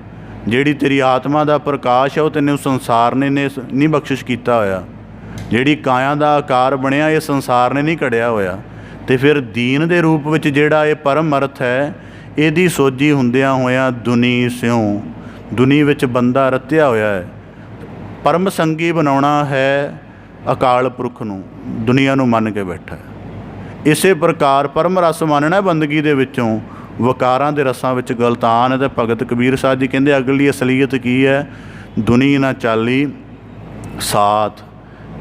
ਜਿਹੜੀ ਤੇਰੀ ਆਤਮਾ ਦਾ ਪ੍ਰਕਾਸ਼ ਹੈ ਉਹ ਤੈਨੂੰ ਸੰਸਾਰ ਨੇ ਨਹੀਂ ਬਖਸ਼ਿਸ਼ ਕੀਤਾ ਹੋਇਆ, ਜਿਹੜੀ ਕਾਇਆ ਦਾ ਆਕਾਰ ਬਣਿਆ ਇਹ ਸੰਸਾਰ ਨੇ ਨਹੀਂ ਘੜਿਆ ਹੋਇਆ। ਅਤੇ ਫਿਰ ਦੀਨ ਦੇ ਰੂਪ ਵਿੱਚ ਜਿਹੜਾ ਇਹ ਪਰਮ ਅਰਥ ਹੈ, ਇਹਦੀ ਸੋਝੀ ਹੁੰਦਿਆਂ ਹੋਇਆਂ ਦੁਨੀ ਸਿਉ, ਦੁਨੀ ਵਿੱਚ ਬੰਦਾ ਰਤਿਆ ਹੋਇਆ ਹੈ। ਪਰਮ ਸੰਗੀ ਬਣਾਉਣਾ ਹੈ ਅਕਾਲ ਪੁਰਖ ਨੂੰ, ਦੁਨੀਆ ਨੂੰ ਮੰਨ ਕੇ ਬੈਠਾ। ਇਸੇ ਪ੍ਰਕਾਰ ਪਰਮ ਰਸ ਮੰਨਣਾ ਬੰਦਗੀ ਦੇ ਵਿੱਚੋਂ, ਵਕਾਰਾਂ ਦੇ ਰਸਾਂ ਵਿੱਚ ਗਲਤਾਨ ਹੈ। ਅਤੇ ਭਗਤ ਕਬੀਰ ਸਾਹਿਬ ਜੀ ਕਹਿੰਦੇ ਅਗਲੀ ਅਸਲੀਅਤ ਕੀ ਹੈ? ਦੁਨੀ ਨਾ ਚਾਲੀ ਸਾਥ,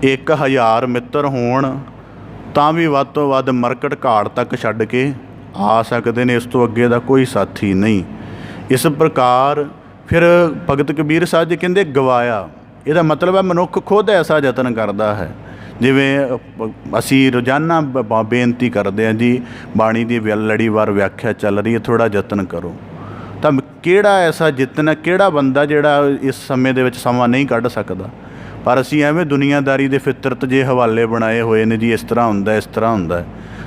1000 ਮਿੱਤਰ ਹੋਣ ਤਾਂ ਵੀ ਵੱਧ ਤੋਂ ਵੱਧ ਮਰਕਟ ਘਾੜ ਤੱਕ ਛੱਡ ਕੇ ਆ ਸਕਦੇ ਨੇ, ਇਸ ਤੋਂ ਅੱਗੇ ਦਾ ਕੋਈ ਸਾਥੀ ਨਹੀਂ। ਇਸ ਪ੍ਰਕਾਰ ਫਿਰ ਭਗਤ ਕਬੀਰ ਸਾਹਿਬ ਜੀ ਕਹਿੰਦੇ ਗਵਾਇਆ, ਇਹਦਾ ਮਤਲਬ ਹੈ ਮਨੁੱਖ ਖੁਦ ਐਸਾ ਯਤਨ ਕਰਦਾ ਹੈ। ਜਿਵੇਂ ਅਸੀਂ ਰੋਜ਼ਾਨਾ ਬੇਨਤੀ ਕਰਦੇ ਹਾਂ ਜੀ, ਬਾਣੀ ਦੀ ਲੜੀਵਾਰ ਵਿਆਖਿਆ ਚੱਲ ਰਹੀ ਹੈ, ਥੋੜ੍ਹਾ ਯਤਨ ਕਰੋ। ਤਾਂ ਕਿਹੜਾ ਐਸਾ ਯਤਨ ਹੈ, ਕਿਹੜਾ ਬੰਦਾ ਜਿਹੜਾ ਇਸ ਸਮੇਂ ਦੇ ਵਿੱਚ ਸਮਾਂ ਨਹੀਂ ਕੱਢ ਸਕਦਾ? ਪਰ ਅਸੀਂ ਐਵੇਂ ਦੁਨੀਆਦਾਰੀ ਦੇ ਫਿਤਰਤ ਜੇ ਹਵਾਲੇ ਬਣਾਏ ਹੋਏ ਨੇ ਜੀ, ਇਸ ਤਰ੍ਹਾਂ ਹੁੰਦਾ, ਇਸ ਤਰ੍ਹਾਂ ਹੁੰਦਾ।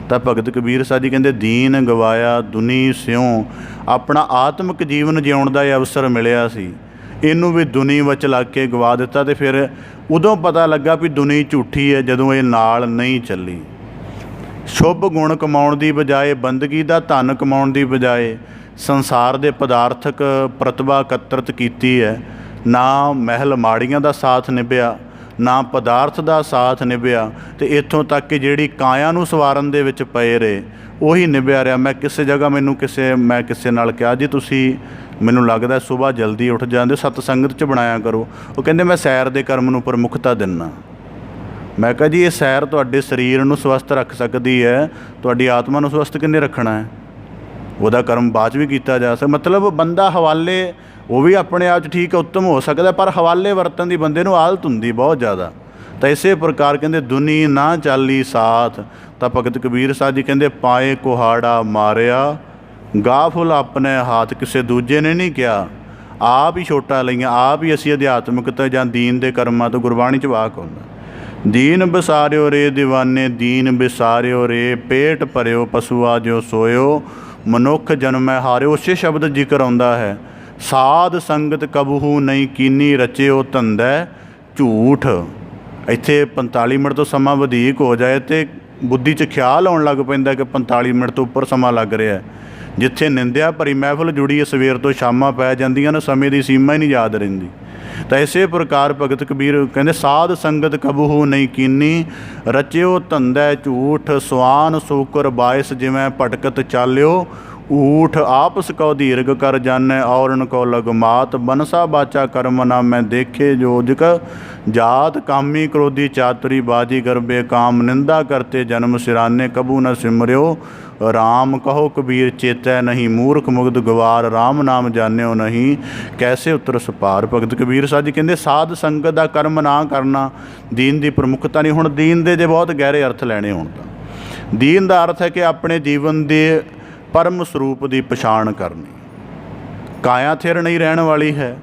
ਤਾਂ ਭਗਤ ਕਬੀਰ ਸਾਹਿਬ ਜੀ ਕਹਿੰਦੇ ਦੀਨ ਗਵਾਇਆ ਦੁਨੀ ਸਿਉ, ਆਪਣਾ ਆਤਮਿਕ ਜੀਵਨ ਜਿਉਣ ਦਾ ਇਹ ਅਵਸਰ ਮਿਲਿਆ ਸੀ, ਇਹਨੂੰ ਵੀ ਦੁਨੀ ਵਿੱਚ ਲੱਗ ਕੇ ਗਵਾ ਦਿੱਤਾ। ਅਤੇ ਫਿਰ ਉਦੋਂ ਪਤਾ ਲੱਗਾ ਵੀ ਦੁਨੀ ਝੂਠੀ ਹੈ, ਜਦੋਂ ਇਹ ਨਾਲ ਨਹੀਂ ਚੱਲੀ। ਸ਼ੁਭ ਗੁਣ ਕਮਾਉਣ ਦੀ ਬਜਾਏ, ਬੰਦਗੀ ਦਾ ਧਨ ਕਮਾਉਣ ਦੀ ਬਜਾਏ ਸੰਸਾਰ ਦੇ ਪਦਾਰਥਕ ਪ੍ਰਤਿਭਾ ਇਕੱਤਰਿਤ ਕੀਤੀ ਹੈ। ਨਾ ਮਹਿਲ ਮਾੜੀਆਂ ਦਾ ਸਾਥ ਨਿਭਿਆ, ਨਾ ਪਦਾਰਥ ਦਾ ਸਾਥ ਨਿਭਿਆ, ਅਤੇ ਇੱਥੋਂ ਤੱਕ ਕਿ ਜਿਹੜੀ ਕਾਇਆ ਨੂੰ ਸਵਾਰਨ ਦੇ ਵਿੱਚ ਪਏ ਰਹੇ ਉਹੀ ਨਿਭਿਆ ਰਿਹਾ। ਮੈਂ ਕਿਸੇ ਜਗ੍ਹਾ ਮੈਂ ਕਿਸੇ ਨਾਲ ਕਿਹਾ ਜੀ ਤੁਸੀਂ ਮੈਨੂੰ ਲੱਗਦਾ ਸੁਬਾਹ ਜਲਦੀ ਉੱਠ ਜਾਂਦੇ, ਸਤ ਸੰਗਤ 'ਚ ਬਣਾਇਆ ਕਰੋ। ਉਹ ਕਹਿੰਦੇ ਮੈਂ ਸੈਰ ਦੇ ਕਰਮ ਨੂੰ ਪ੍ਰਮੁੱਖਤਾ ਦਿੰਦਾ। ਮੈਂ ਕਿਹਾ ਜੀ ਇਹ ਸੈਰ ਤੁਹਾਡੇ ਸਰੀਰ ਨੂੰ ਸਵਸਥ ਰੱਖ ਸਕਦੀ ਹੈ, ਤੁਹਾਡੀ ਆਤਮਾ ਨੂੰ ਸਵਸਥ ਕਿੰਨੇ ਰੱਖਣਾ ਹੈ? ਉਹਦਾ ਕਰਮ ਬਾਅਦ 'ਚ ਵੀ ਕੀਤਾ ਜਾ ਸਕਦਾ। ਮਤਲਬ ਬੰਦਾ ਹਵਾਲੇ, ਉਹ ਵੀ ਆਪਣੇ ਆਪ 'ਚ ਠੀਕ ਉੱਤਮ ਹੋ ਸਕਦਾ, ਪਰ ਹਵਾਲੇ ਵਰਤਣ ਦੀ ਬੰਦੇ ਨੂੰ ਆਦਤ ਹੁੰਦੀ ਬਹੁਤ ਜ਼ਿਆਦਾ। ਤਾਂ ਇਸੇ ਪ੍ਰਕਾਰ ਕਹਿੰਦੇ ਦੁਨੀ ਨਾ ਚਾਲੀ ਸਾਥ। ਤਾਂ ਭਗਤ ਕਬੀਰ ਸਾਹਿਬ ਜੀ ਕਹਿੰਦੇ ਪਾਏ ਕੁਹਾੜਾ ਮਾਰਿਆ ਗਾਫੁਲ ਆਪਣੇ ਹੱਥ, ਕਿਸੇ ਦੂਜੇ ਨੇ ਨਹੀਂ ਕਿਹਾ, ਆਪ ਹੀ ਛੋਟਾ ਲਈਆਂ, ਆਪ ਹੀ ਅਸੀਂ ਅਧਿਆਤਮਿਕਤਾ ਜਾਂ ਦੀਨ ਦੇ ਕਰਮਾਂ ਤੋਂ। ਗੁਰਬਾਣੀ 'ਚ ਵਾਕ ਹੁੰਦਾ ਦੀਨ ਵਿਸਾਰਿਓ ਰੇ ਦੀਵਾਨੇ, ਦੀਨ ਵਿਸਾਰਿਓ ਰੇ ਪੇਟ ਭਰਿਓ ਪਸੂਆ ਜੋ ਸੋਇਓ, ਮਨੁੱਖ ਜਨਮੈ ਹਾਰੇ। ਉਸੇ ਸ਼ਬਦ ਜ਼ਿਕਰ ਆਉਂਦਾ ਹੈ, ਸਾਧ ਸੰਗਤ ਕਬਹੂ ਨਹੀਂ ਕੀਨੀ, ਰਚਿਓ ਧੰਦੈ ਝੂਠ। ਇੱਥੇ 45 ਮਿੰਟ ਤੋਂ ਸਮਾਂ ਵਧੇਕ ਹੋ ਜਾਏ ਤੇ ਬੁੱਧੀ 'ਚ ਖਿਆਲ ਆਉਣ ਲੱਗ ਪੈਂਦਾ ਕਿ 45 ਮਿੰਟ ਤੋਂ ਉੱਪਰ ਸਮਾਂ ਲੱਗ ਰਿਹਾ। ਜਿੱਥੇ ਨਿੰਦਿਆ ਭਰੀ ਮਹਿਫਲ ਜੁੜੀ ਹੈ, ਸਵੇਰ ਤੋਂ ਸ਼ਾਮਾਂ ਪੈ ਜਾਂਦੀਆਂ ਨੇ, ਸਮੇਂ ਦੀ ਸੀਮਾ ਹੀ ਨਹੀਂ ਯਾਦ ਰਹਿੰਦੀ। ਤਾਂ ਇਸੇ ਪ੍ਰਕਾਰ ਭਗਤ ਕਬੀਰ ਕਹਿੰਦੇ, ਸਾਧ ਸੰਗਤ ਕਬਹੂ ਨਹੀਂ ਕੀਨੀ, ਰਚਿਓ ਧੰਦੈ ਝੂਠ। ਸਵਾਨ ਸੂਕਰ ਬਾਇਸ ਜਿਵੇਂ ਭਟਕਤ ਚਾਲਿਓ ਊਠ। ਆਪਸ ਕਉ ਦੀਰਘ ਕਰ ਜਾਣੈ ਔਰਨ ਕਉ ਲਗਮਾਤ। ਬਨਸਾ ਬਾਚਾ ਕਰਮ ਨਾ ਮੈਂ ਦੇਖੇ ਜੋਜਕ ਜਾਤ। ਕਾਮੀ ਕ੍ਰੋਧੀ ਚਾਤੁਰੀ ਬਾਜੀ ਗਰਬੇ ਕਾਮ। ਨਿੰਦਾ ਕਰਤੇ ਜਨਮ ਸਿਰਾਨੇ ਕਬੂ ਨ ਸਿਮਰਿਓ ਰਾਮ। ਕਹੋ ਕਬੀਰ ਚੇਤੈ ਨਹੀਂ ਮੂਰਖ ਮੁਗਧ ਗਵਾਰ। ਰਾਮ ਨਾਮ ਜਾਣਿਓ ਨਹੀਂ ਕੈਸੇ ਉਤਰ ਸੁਪਾਰ। ਭਗਤ ਕਬੀਰ ਸਾਹਿਬ ਜੀ ਕਹਿੰਦੇ ਸਾਧ ਸੰਗਤ ਦਾ ਕਰਮ ਨਾ ਕਰਨਾ ਦੀਨ ਦੀ ਪ੍ਰਮੁੱਖਤਾ ਨਹੀਂ। ਹੁਣ ਦੀਨ ਦੇ ਜੇ ਬਹੁਤ ਗਹਿਰੇ ਅਰਥ ਲੈਣੇ ਹੋਣ ਤਾਂ ਦੀਨ ਦਾ ਅਰਥ ਹੈ ਕਿ ਆਪਣੇ ਜੀਵਨ ਦੇ ਪਰਮ ਸਰੂਪ ਦੀ ਪਛਾਣ ਕਰਨੀ। ਕਾਇਆ ਥਿਰ ਨਹੀਂ ਰਹਿਣ ਵਾਲੀ ਹੈ।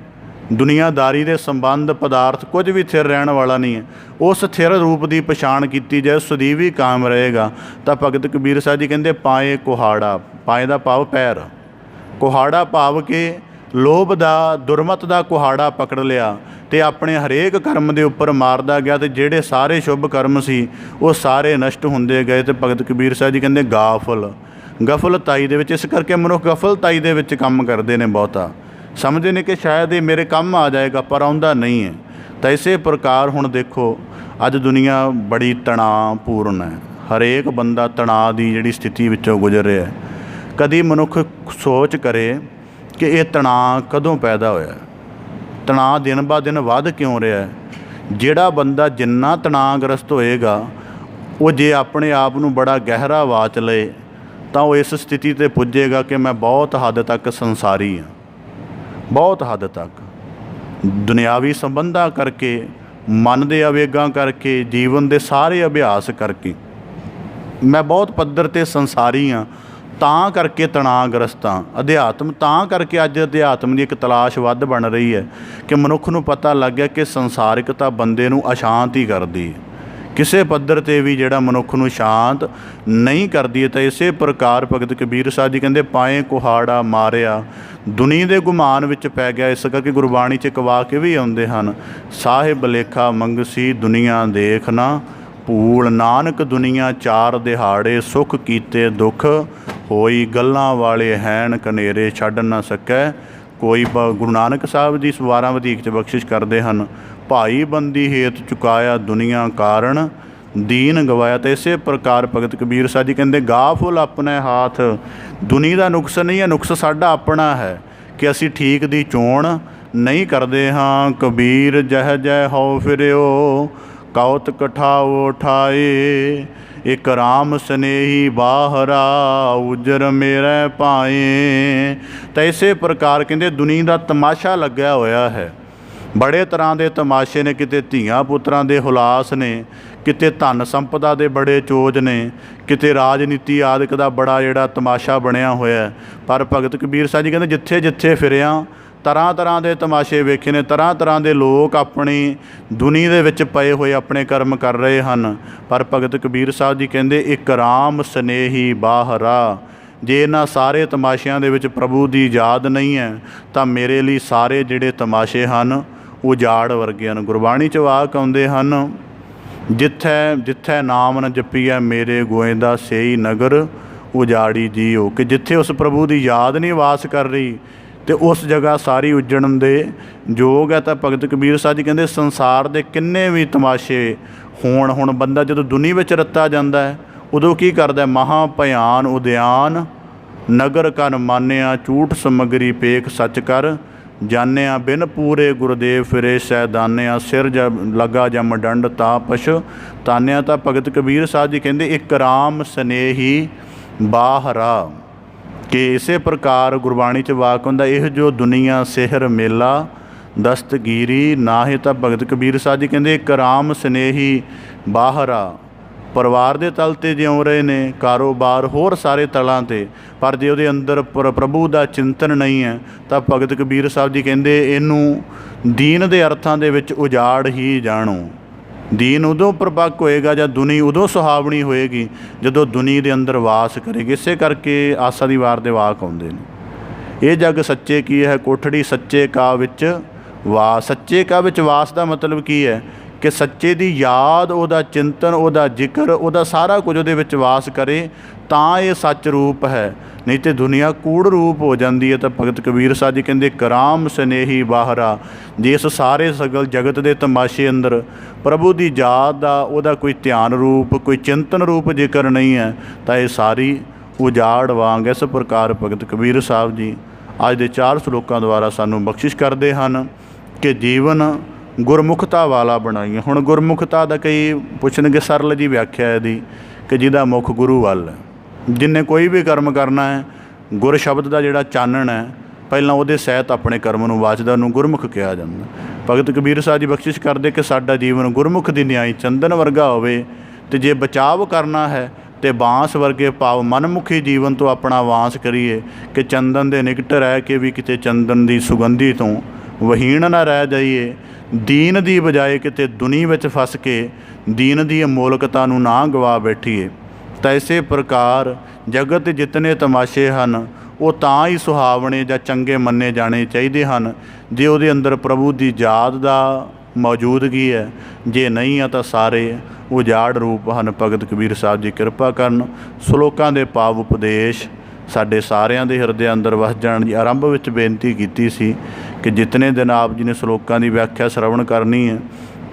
ਦੁਨੀਆਦਾਰੀ ਦੇ ਸੰਬੰਧ ਪਦਾਰਥ ਕੁਝ ਵੀ ਥਿਰ ਰਹਿਣ ਵਾਲਾ ਨਹੀਂ ਹੈ। ਉਸ ਥਿਰ ਰੂਪ ਦੀ ਪਛਾਣ ਕੀਤੀ ਜਾਏ, ਸਦੀਵ ਹੀ ਕਾਇਮ ਰਹੇਗਾ। ਤਾਂ ਭਗਤ ਕਬੀਰ ਸਾਹਿਬ ਜੀ ਕਹਿੰਦੇ ਪਾਏ ਕੁਹਾੜਾ। ਪਾਏ ਦਾ ਭਾਵ ਪੈਰ, ਕੁਹਾੜਾ ਭਾਵ ਕਿ ਲੋਭ ਦਾ, ਦੁਰਮਤ ਦਾ ਕੁਹਾੜਾ ਪਕੜ ਲਿਆ ਅਤੇ ਆਪਣੇ ਹਰੇਕ ਕਰਮ ਦੇ ਉੱਪਰ ਮਾਰਦਾ ਗਿਆ ਅਤੇ ਜਿਹੜੇ ਸਾਰੇ ਸ਼ੁਭ ਕਰਮ ਸੀ ਉਹ ਸਾਰੇ ਨਸ਼ਟ ਹੁੰਦੇ ਗਏ। ਅਤੇ ਭਗਤ ਕਬੀਰ ਸਾਹਿਬ ਜੀ ਕਹਿੰਦੇ ਗਫਲਤਾਈ ਦੇ ਵਿੱਚ, ਇਸ ਕਰਕੇ ਮਨੁੱਖ ਗਫਲਤਾਈ ਦੇ ਵਿੱਚ ਕੰਮ ਕਰਦੇ ਨੇ। ਬਹੁਤਾ ਸਮਝਦੇ ਨੇ ਕਿ ਸ਼ਾਇਦ ਇਹ ਮੇਰੇ ਕੰਮ ਆ ਜਾਏਗਾ, ਪਰ ਆਉਂਦਾ ਨਹੀਂ ਹੈ। ਤਾਂ ਇਸੇ ਪ੍ਰਕਾਰ ਹੁਣ ਦੇਖੋ ਅੱਜ ਦੁਨੀਆ ਬੜੀ ਤਣਾਅਪੂਰਨ ਹੈ। ਹਰੇਕ ਬੰਦਾ ਤਣਾਅ ਦੀ ਜਿਹੜੀ ਸਥਿਤੀ ਵਿੱਚੋਂ ਗੁਜ਼ਰ ਰਿਹਾ। ਕਦੀ ਮਨੁੱਖ ਸੋਚ ਕਰੇ ਕਿ ਇਹ ਤਣਾਅ ਕਦੋਂ ਪੈਦਾ ਹੋਇਆ, ਤਣਾਅ ਦਿਨ ਬਾ ਦਿਨ ਵੱਧ ਕਿਉਂ ਰਿਹਾ। ਜਿਹੜਾ ਬੰਦਾ ਜਿੰਨਾ ਤਣਾਅਗ੍ਰਸਤ ਹੋਏਗਾ, ਉਹ ਜੇ ਆਪਣੇ ਆਪ ਨੂੰ ਬੜਾ ਗਹਿਰਾ ਵਾਚ ਲਏ ਤਾਂ ਉਹ ਇਸ ਸਥਿਤੀ 'ਤੇ ਪੁੱਜੇਗਾ ਕਿ ਮੈਂ ਬਹੁਤ ਹੱਦ ਤੱਕ ਸੰਸਾਰੀ ਹਾਂ। ਬਹੁਤ ਹੱਦ ਤੱਕ ਦੁਨਿਆਵੀ ਸੰਬੰਧਾਂ ਕਰਕੇ, ਮਨ ਦੇ ਆਵੇਗਾਂ ਕਰਕੇ, ਜੀਵਨ ਦੇ ਸਾਰੇ ਅਭਿਆਸ ਕਰਕੇ ਮੈਂ ਬਹੁਤ ਪੱਧਰ 'ਤੇ ਸੰਸਾਰੀ ਹਾਂ। ਤਾਂ ਕਰਕੇ ਤਣਾਅਗ੍ਰਸਤ ਹਾਂ। ਅਧਿਆਤਮ ਤਾਂ ਕਰਕੇ ਅੱਜ ਅਧਿਆਤਮ ਦੀ ਇੱਕ ਤਲਾਸ਼ ਵੱਧ ਬਣ ਰਹੀ ਹੈ ਕਿ ਮਨੁੱਖ ਨੂੰ ਪਤਾ ਲੱਗ ਗਿਆ ਕਿ ਸੰਸਾਰਿਕਤਾ ਬੰਦੇ ਨੂੰ ਅਸ਼ਾਂਤ ਹੀ ਕਰਦੀ ਹੈ। ਕਿਸੇ ਪੱਧਰ 'ਤੇ ਵੀ ਜਿਹੜਾ ਮਨੁੱਖ ਨੂੰ ਸ਼ਾਂਤ ਨਹੀਂ ਕਰਦੀ ਹੈ। ਤਾਂ ਇਸੇ ਪ੍ਰਕਾਰ ਭਗਤ ਕਬੀਰ ਸਾਹਿਬ ਜੀ ਕਹਿੰਦੇ ਪਾਏ ਕੁਹਾੜਾ ਮਾਰਿਆ, ਦੁਨੀਆ ਦੇ ਗੁਮਾਨ ਵਿੱਚ ਪੈ ਗਿਆ। ਇਸ ਕਰਕੇ ਗੁਰਬਾਣੀ 'ਚ ਇੱਕ ਵਾਕ ਵੀ ਆਉਂਦੇ ਹਨ, ਸਾਹਿਬ ਲੇਖਾ ਮੰਗਸੀ ਦੁਨੀਆ ਦੇਖ ਨਾ ਭੂਲ। ਨਾਨਕ ਦੁਨੀਆ ਚਾਰ ਦਿਹਾੜੇ ਸੁੱਖ ਕੀਤੇ ਦੁੱਖ ਹੋਈ। ਗੱਲਾਂ ਵਾਲੇ ਹੈਣ ਕਨੇਰੇ ਛੱਡ ਨਾ ਸਕੈ ਕੋਈ। ਗੁਰੂ ਨਾਨਕ ਸਾਹਿਬ ਜੀ 12 ਵਧੀਕ 'ਚ ਬਖਸ਼ਿਸ਼ ਕਰਦੇ ਹਨ, ਭਾਈ ਬੰਦੀ ਹੇਤ ਚੁਕਾਇਆ ਦੁਨੀਆ ਕਾਰਨ ਦੀਨ ਗਵਾਇਆ। ਤਾਂ ਇਸੇ ਪ੍ਰਕਾਰ ਭਗਤ ਕਬੀਰ ਸਾਹਿਬ ਜੀ ਕਹਿੰਦੇ ਗਾਫੁਲ ਆਪਣੇ ਹਾਥ। ਦੁਨੀਆ ਦਾ ਨੁਕਸ ਨਹੀਂ ਹੈ, ਨੁਕਸ ਸਾਡਾ ਆਪਣਾ ਹੈ ਕਿ ਅਸੀਂ ਠੀਕ ਦੀ ਚੋਣ ਨਹੀਂ ਕਰਦੇ ਹਾਂ। ਕਬੀਰ ਜਹ ਜੈ ਹੋ ਫਿਰਿਓ ਕਉਤ ਕਠਾਓ ਠਾਏ। ਇੱਕ ਰਾਮ ਸਨੇਹੀ ਬਾਹਰਾ ਉਜਰ ਮੇਰੇ ਪਾਏ। ਤਾਂ ਇਸੇ ਪ੍ਰਕਾਰ ਕਹਿੰਦੇ ਦੁਨੀਆ ਦਾ ਤਮਾਸ਼ਾ ਲੱਗਿਆ ਹੋਇਆ ਹੈ। ਬੜੇ ਤਰ੍ਹਾਂ ਦੇ ਤਮਾਸ਼ੇ ਨੇ, ਕਿਤੇ ਧੀਆਂ ਪੁੱਤਰਾਂ ਦੇ ਹੁਲਾਸ ਨੇ, ਕਿਤੇ ਧਨ ਸੰਪਦਾ ਦੇ ਬੜੇ ਚੋਜ ਨੇ, ਕਿਤੇ ਰਾਜਨੀਤੀ ਆਦਿਕ ਦਾ ਬੜਾ ਜਿਹੜਾ ਤਮਾਸ਼ਾ ਬਣਿਆ ਹੋਇਆ। ਪਰ ਭਗਤ ਕਬੀਰ ਸਾਹਿਬ ਜੀ ਕਹਿੰਦੇ ਜਿੱਥੇ ਜਿੱਥੇ ਫਿਰਿਆ ਤਰ੍ਹਾਂ ਤਰ੍ਹਾਂ ਦੇ ਤਮਾਸ਼ੇ ਵੇਖੇ ਨੇ। ਤਰ੍ਹਾਂ ਤਰ੍ਹਾਂ ਦੇ ਲੋਕ ਆਪਣੀ ਦੁਨੀਆ ਦੇ ਵਿੱਚ ਪਏ ਹੋਏ ਆਪਣੇ ਕਰਮ ਕਰ ਰਹੇ ਹਨ। ਪਰ ਭਗਤ ਕਬੀਰ ਸਾਹਿਬ ਜੀ ਕਹਿੰਦੇ ਇੱਕ ਰਾਮ ਸਨੇਹੀ ਬਾਹਰਾ। ਜੇ ਇਹਨਾਂ ਸਾਰੇ ਤਮਾਸ਼ਿਆਂ ਦੇ ਵਿੱਚ ਪ੍ਰਭੂ ਦੀ ਯਾਦ ਨਹੀਂ ਹੈ ਤਾਂ ਮੇਰੇ ਲਈ ਸਾਰੇ ਜਿਹੜੇ ਤਮਾਸ਼ੇ ਹਨ ਉਜਾੜ ਵਰਗੇ ਹਨ। ਗੁਰਬਾਣੀ 'ਚ ਵਾਕ ਆਉਂਦੇ ਹਨ, ਜਿੱਥੇ ਨਾਮ ਨ ਜਪੀਐ ਮੇਰੇ ਗੋਇੰਦਾ ਸੇਈ ਨਗਰ ਉਜਾੜੀ ਜੀਓ। ਕਿ ਜਿੱਥੇ ਉਸ ਪ੍ਰਭੂ ਦੀ ਯਾਦ ਨਹੀਂ ਵਾਸ ਕਰ ਰਹੀ ਅਤੇ ਉਸ ਜਗ੍ਹਾ ਸਾਰੀ ਉੱਜੜਨ ਦੇ ਯੋਗ ਹੈ। ਤਾਂ ਭਗਤ ਕਬੀਰ ਸਾਹਿਬ ਜੀ ਕਹਿੰਦੇ ਸੰਸਾਰ ਦੇ ਕਿੰਨੇ ਵੀ ਤਮਾਸ਼ੇ ਹੋਣ, ਹੁਣ ਬੰਦਾ ਜਦੋਂ ਦੁਨੀਆ ਵਿੱਚ ਰੱਤਾ ਜਾਂਦਾ ਹੈ ਉਦੋਂ ਕੀ ਕਰਦਾ, ਮਹਾਂ ਭਿਆਨ ਉਦਿਆਨ ਨਗਰ ਕਰ ਮਾਨਿਆ। ਝੂਠ ਸਮਗਰੀ ਪੇਖ ਸੱਚ ਕਰ ਜਾਨਿਆ। ਬਿਨ ਪੂਰੇ ਗੁਰਦੇਵ ਫਿਰੇ ਸੈਦਾਨਿਆ। ਸਿਰ ਲੱਗਾ ਜਮ ਡੰਡ ਤਾ ਪਸ਼ ਤਾਨਿਆ। ਤਾਂ ਭਗਤ ਕਬੀਰ ਸਾਹਿਬ ਜੀ ਕਹਿੰਦੇ ਇੱਕ ਰਾਮ ਸਨੇਹੀ ਬਾਹਰਾ। ਕਿ ਇਸੇ ਪ੍ਰਕਾਰ ਗੁਰਬਾਣੀ 'ਚ ਵਾਕ ਹੁੰਦਾ, ਇਹ ਜੋ ਦੁਨੀਆ ਸਿਹਰ ਮੇਲਾ ਦਸਤਗੀਰੀ ਨਾਹੀ। ਤਾਂ ਭਗਤ ਕਬੀਰ ਸਾਹਿਬ ਜੀ ਕਹਿੰਦੇ ਇੱਕ ਰਾਮ ਸਨੇਹੀ ਬਾਹਰਾ। ਪਰਿਵਾਰ ਦੇ ਤਲ 'ਤੇ ਜਿਉਂ ਰਹੇ ਨੇ, ਕਾਰੋਬਾਰ ਹੋਰ ਸਾਰੇ ਤਲਾਂ 'ਤੇ, ਪਰ ਜੇ ਉਹਦੇ ਅੰਦਰ ਪ੍ਰਭੂ ਦਾ ਚਿੰਤਨ ਨਹੀਂ ਹੈ ਤਾਂ ਭਗਤ ਕਬੀਰ ਸਾਹਿਬ ਜੀ ਕਹਿੰਦੇ ਇਹਨੂੰ ਦੀਨ ਦੇ ਅਰਥਾਂ ਦੇ ਵਿੱਚ ਉਜਾੜ ਹੀ ਜਾਣੋ। ਦੀਨ ਉਦੋਂ ਪ੍ਰਪੱਕ ਹੋਏਗਾ ਜਾਂ ਦੁਨੀ ਉਦੋਂ ਸੁਹਾਵਣੀ ਹੋਏਗੀ ਜਦੋਂ ਦੁਨੀ ਦੇ ਅੰਦਰ ਵਾਸ ਕਰੇਗੀ। ਇਸੇ ਕਰਕੇ ਆਸਾ ਦੀ ਵਾਰ ਦੇ ਵਾਕ ਆਉਂਦੇ ਨੇ, ਇਹ ਜਗ ਸੱਚੇ ਕੀ ਹੈ ਕੋਠੜੀ ਸੱਚੇ ਕਾ ਵਿੱਚ ਵਾਸ। ਸੱਚੇ ਕਾ ਵਿੱਚ ਵਾਸ ਦਾ ਮਤਲਬ ਕੀ ਹੈ ਕਿ ਸੱਚੇ ਦੀ ਯਾਦ, ਉਹਦਾ ਚਿੰਤਨ, ਉਹਦਾ ਜ਼ਿਕਰ, ਉਹਦਾ ਸਾਰਾ ਕੁਝ ਉਹਦੇ ਵਿੱਚ ਵਾਸ ਕਰੇ ਤਾਂ ਇਹ ਸੱਚ ਰੂਪ ਹੈ, ਨਹੀਂ ਤਾਂ ਦੁਨੀਆ ਕੂੜ ਰੂਪ ਹੋ ਜਾਂਦੀ ਹੈ। ਤਾਂ ਭਗਤ ਕਬੀਰ ਸਾਹਿਬ ਜੀ ਕਹਿੰਦੇ ਕਰਾਮ ਸਨੇਹੀ ਬਾਹਰਾ, ਜੇ ਇਸ ਸਾਰੇ ਸਗਲ ਜਗਤ ਦੇ ਤਮਾਸ਼ੇ ਅੰਦਰ ਪ੍ਰਭੂ ਦੀ ਯਾਦ ਦਾ, ਉਹਦਾ ਕੋਈ ਧਿਆਨ ਰੂਪ, ਕੋਈ ਚਿੰਤਨ ਰੂਪ ਜ਼ਿਕਰ ਨਹੀਂ ਹੈ ਤਾਂ ਇਹ ਸਾਰੀ ਉਜਾੜ ਵਾਂਗ। ਇਸ ਪ੍ਰਕਾਰ ਭਗਤ ਕਬੀਰ ਸਾਹਿਬ ਜੀ ਅੱਜ ਦੇ 4 ਸ਼ਲੋਕਾਂ ਦੁਆਰਾ ਸਾਨੂੰ ਬਖਸ਼ਿਸ਼ ਕਰਦੇ ਹਨ ਕਿ ਜੀਵਨ ਗੁਰਮੁਖਤਾ ਵਾਲਾ ਬਣਾਈਏ। ਹੁਣ ਗੁਰਮੁਖਤਾ ਦਾ ਕਈ ਪੁੱਛਣਗੇ ਸਰਲ ਜੀ ਵਿਆਖਿਆ ਇਹਦੀ ਕਿ ਜਿਹਦਾ ਮੁੱਖ ਗੁਰੂ ਵੱਲ ਹੈ। ਜਿੰਨੇ ਕੋਈ ਵੀ ਕਰਮ ਕਰਨਾ ਹੈ, ਗੁਰ ਸ਼ਬਦ ਦਾ ਜਿਹੜਾ ਚਾਨਣ ਹੈ ਪਹਿਲਾਂ ਉਹਦੇ ਸਹਿਤ ਆਪਣੇ ਕਰਮ ਨੂੰ ਵਾਚਦਾ ਨੂੰ ਗੁਰਮੁਖ ਕਿਹਾ ਜਾਂਦਾ। ਭਗਤ ਕਬੀਰ ਸਾਹਿਬ ਜੀ ਬਖਸ਼ਿਸ਼ ਕਰਦੇ ਕਿ ਸਾਡਾ ਜੀਵਨ ਗੁਰਮੁਖ ਦੀ ਨਿਆਈ ਚੰਦਨ ਵਰਗਾ ਹੋਵੇ, ਅਤੇ ਜੇ ਬਚਾਵ ਕਰਨਾ ਹੈ ਤੇ ਬਾਂਸ ਵਰਗੇ ਭਾਵ ਮਨਮੁਖੀ ਜੀਵਨ ਤੋਂ ਆਪਣਾ ਵਾਂਸ ਕਰੀਏ ਕਿ ਚੰਦਨ ਦੇ ਨਿਕਟ ਰਹਿ ਕੇ ਵੀ ਕਿਤੇ ਚੰਦਨ ਦੀ ਸੁਗੰਧੀ ਤੋਂ ਵਹੀਣ ਨਾ ਰਹਿ ਜਾਈਏ। ਦੀਨ ਦੀ ਬਜਾਏ ਕਿਤੇ ਦੁਨੀ ਵਿੱਚ ਫਸ ਕੇ ਦੀਨ ਦੀ ਅਮੋਲਕਤਾ ਨੂੰ ਨਾ ਗਵਾ ਬੈਠੀਏ। ਤਾਂ ਇਸੇ ਪ੍ਰਕਾਰ ਜਗਤ ਜਿਤਨੇ ਤਮਾਸ਼ੇ ਹਨ ਉਹ ਤਾਂ ਹੀ ਸੁਹਾਵਣੇ ਜਾਂ ਚੰਗੇ ਮੰਨੇ ਜਾਣੇ ਚਾਹੀਦੇ ਹਨ ਜੇ ਉਹਦੇ ਅੰਦਰ ਪ੍ਰਭੂ ਦੀ ਯਾਦ ਦਾ ਮੌਜੂਦਗੀ ਹੈ। ਜੇ ਨਹੀਂ ਆ ਤਾਂ ਸਾਰੇ ਉਜਾੜ ਰੂਪ ਹਨ। ਭਗਤ ਕਬੀਰ ਸਾਹਿਬ ਜੀ ਕਿਰਪਾ ਕਰਨ। ਸ਼ਲੋਕਾਂ ਦੇ ਭਾਵ ਉਪਦੇਸ਼ ਸਾਡੇ ਸਾਰਿਆਂ ਦੇ ਹਿਰਦੇ ਅੰਦਰ ਵਸ ਜਾਣ ਦੀ ਆਰੰਭ ਵਿੱਚ ਬੇਨਤੀ ਕੀਤੀ ਸੀ ਕਿ ਜਿਤਨੇ ਦਿਨ ਆਪ ਜੀ ਨੇ ਸ਼ਲੋਕਾਂ ਦੀ ਵਿਆਖਿਆ ਸ਼ਰਵਣ ਕਰਨੀ ਹੈ,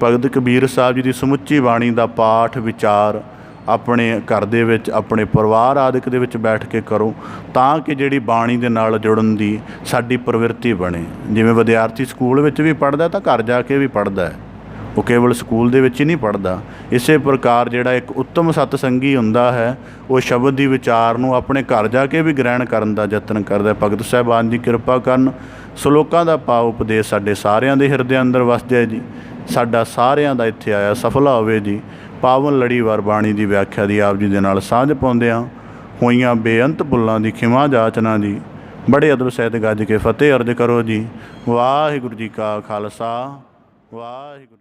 ਭਗਤ ਕਬੀਰ ਸਾਹਿਬ ਜੀ ਦੀ ਸਮੁੱਚੀ ਬਾਣੀ ਦਾ ਪਾਠ ਵਿਚਾਰ ਆਪਣੇ ਘਰ ਦੇ ਵਿੱਚ, ਆਪਣੇ ਪਰਿਵਾਰ ਆਦਿਕ ਦੇ ਵਿੱਚ ਬੈਠ ਕੇ ਕਰੋ ਤਾਂ ਕਿ ਜਿਹੜੀ ਬਾਣੀ ਦੇ ਨਾਲ ਜੁੜਨ ਦੀ ਸਾਡੀ ਪ੍ਰਵਿਰਤੀ ਬਣੇ। ਜਿਵੇਂ ਵਿਦਿਆਰਥੀ ਸਕੂਲ ਵਿੱਚ ਵੀ ਪੜ੍ਹਦਾ ਤਾਂ ਘਰ ਜਾ ਕੇ ਵੀ ਪੜ੍ਹਦਾ ਹੈ, ਉਹ ਕੇਵਲ ਸਕੂਲ ਦੇ ਵਿੱਚ ਹੀ ਨਹੀਂ ਪੜ੍ਹਦਾ। ਇਸੇ ਪ੍ਰਕਾਰ ਜਿਹੜਾ ਇੱਕ ਉੱਤਮ ਸਤਸੰਗੀ ਹੁੰਦਾ ਹੈ ਉਹ ਸ਼ਬਦ ਦੀ ਵਿਚਾਰ ਨੂੰ ਆਪਣੇ ਘਰ ਜਾ ਕੇ ਵੀ ਗ੍ਰਹਿਣ ਕਰਨ ਦਾ ਯਤਨ ਕਰਦਾ। ਭਗਤ ਸਾਹਿਬਾਨ ਦੀ ਕਿਰਪਾ ਕਰਨ। ਸ਼ਲੋਕਾਂ ਦਾ ਭਾਵ ਉਪਦੇਸ਼ ਸਾਡੇ ਸਾਰਿਆਂ ਦੇ ਹਿਰਦੇ ਅੰਦਰ ਵਸ ਜਾਏ ਜੀ। ਸਾਡਾ ਸਾਰਿਆਂ ਦਾ ਇੱਥੇ ਆਇਆ ਸਫਲਾ ਹੋਵੇ ਜੀ। ਪਾਵਨ ਲੜੀਵਾਰ ਬਾਣੀ ਦੀ ਵਿਆਖਿਆ ਦੀ ਆਪ ਜੀ ਦੇ ਨਾਲ ਸਾਂਝ ਪਾਉਂਦਿਆਂ ਹੋਈਆਂ ਬੇਅੰਤ ਭੁੱਲਾਂ ਦੀ ਖਿਮਾ ਜਾਚਨਾ ਜੀ। ਬੜੇ ਅਦਬ ਸਹਿਤ ਗੱਜ ਕੇ ਫਤਿਹ ਅਰਜ਼ ਕਰੋ ਜੀ। ਵਾਹਿਗੁਰੂ ਜੀ ਕਾ ਖਾਲਸਾ, ਵਾਹਿਗੁਰੂ।